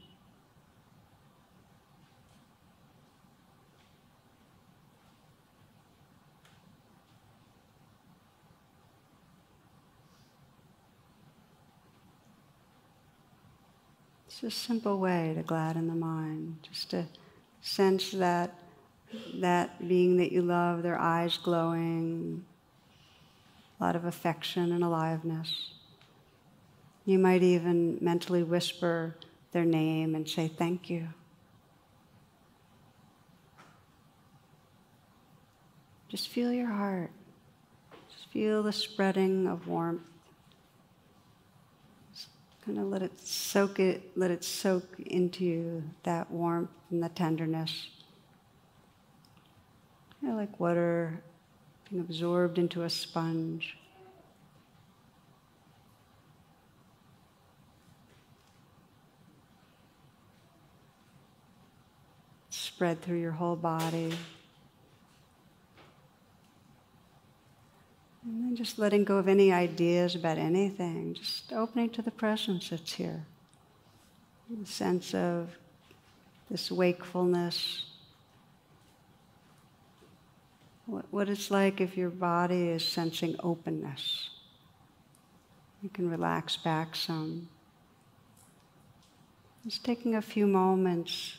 It's a simple way to gladden the mind, just to sense that being that you love, their eyes glowing, a lot of affection and aliveness. You might even mentally whisper their name and say thank you. Just feel your heart. Just feel the spreading of warmth. Kind of let it soak into you, that warmth and the tenderness. Kind of like water being absorbed into a sponge. Spread through your whole body. And then just letting go of any ideas about anything, just opening to the presence that's here. The sense of this wakefulness. What it's like if your body is sensing openness. You can relax back some. Just taking a few moments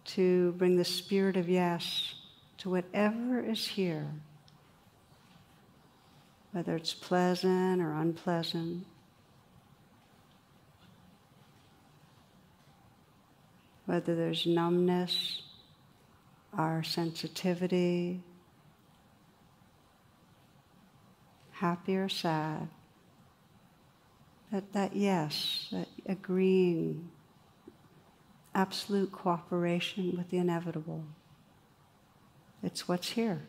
to bring the spirit of yes to whatever is here. Whether it's pleasant or unpleasant, whether there's numbness, or sensitivity, happy or sad, that yes, that agreeing, absolute cooperation with the inevitable. It's what's here.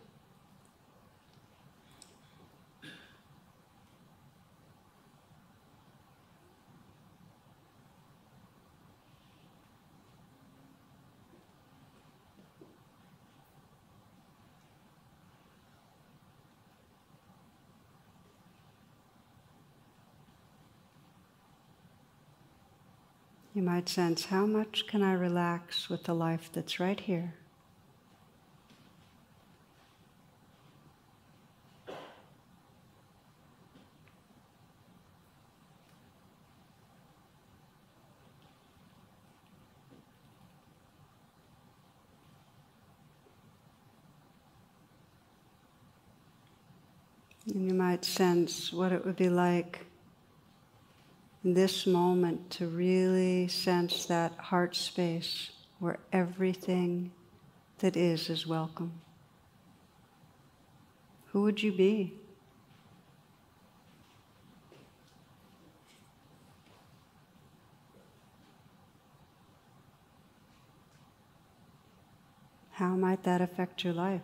You might sense, how much can I relax with the life that's right here? And you might sense what it would be like in this moment to really sense that heart space where everything that is welcome. Who would you be? How might that affect your life?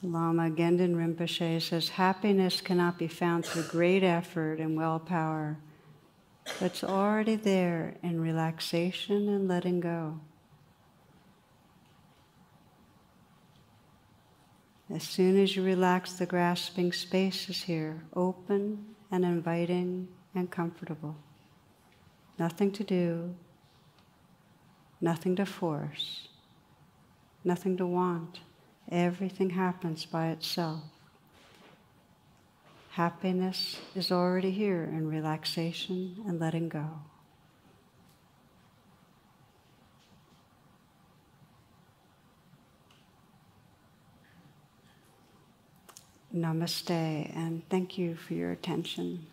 Lama Gendin Rinpoche says, happiness cannot be found through great effort and willpower, but it's already there in relaxation and letting go. As soon as you relax, the grasping space is here, open and inviting and comfortable. Nothing to do, nothing to force, nothing to want. Everything happens by itself. Happiness is already here in relaxation and letting go. Namaste, and thank you for your attention.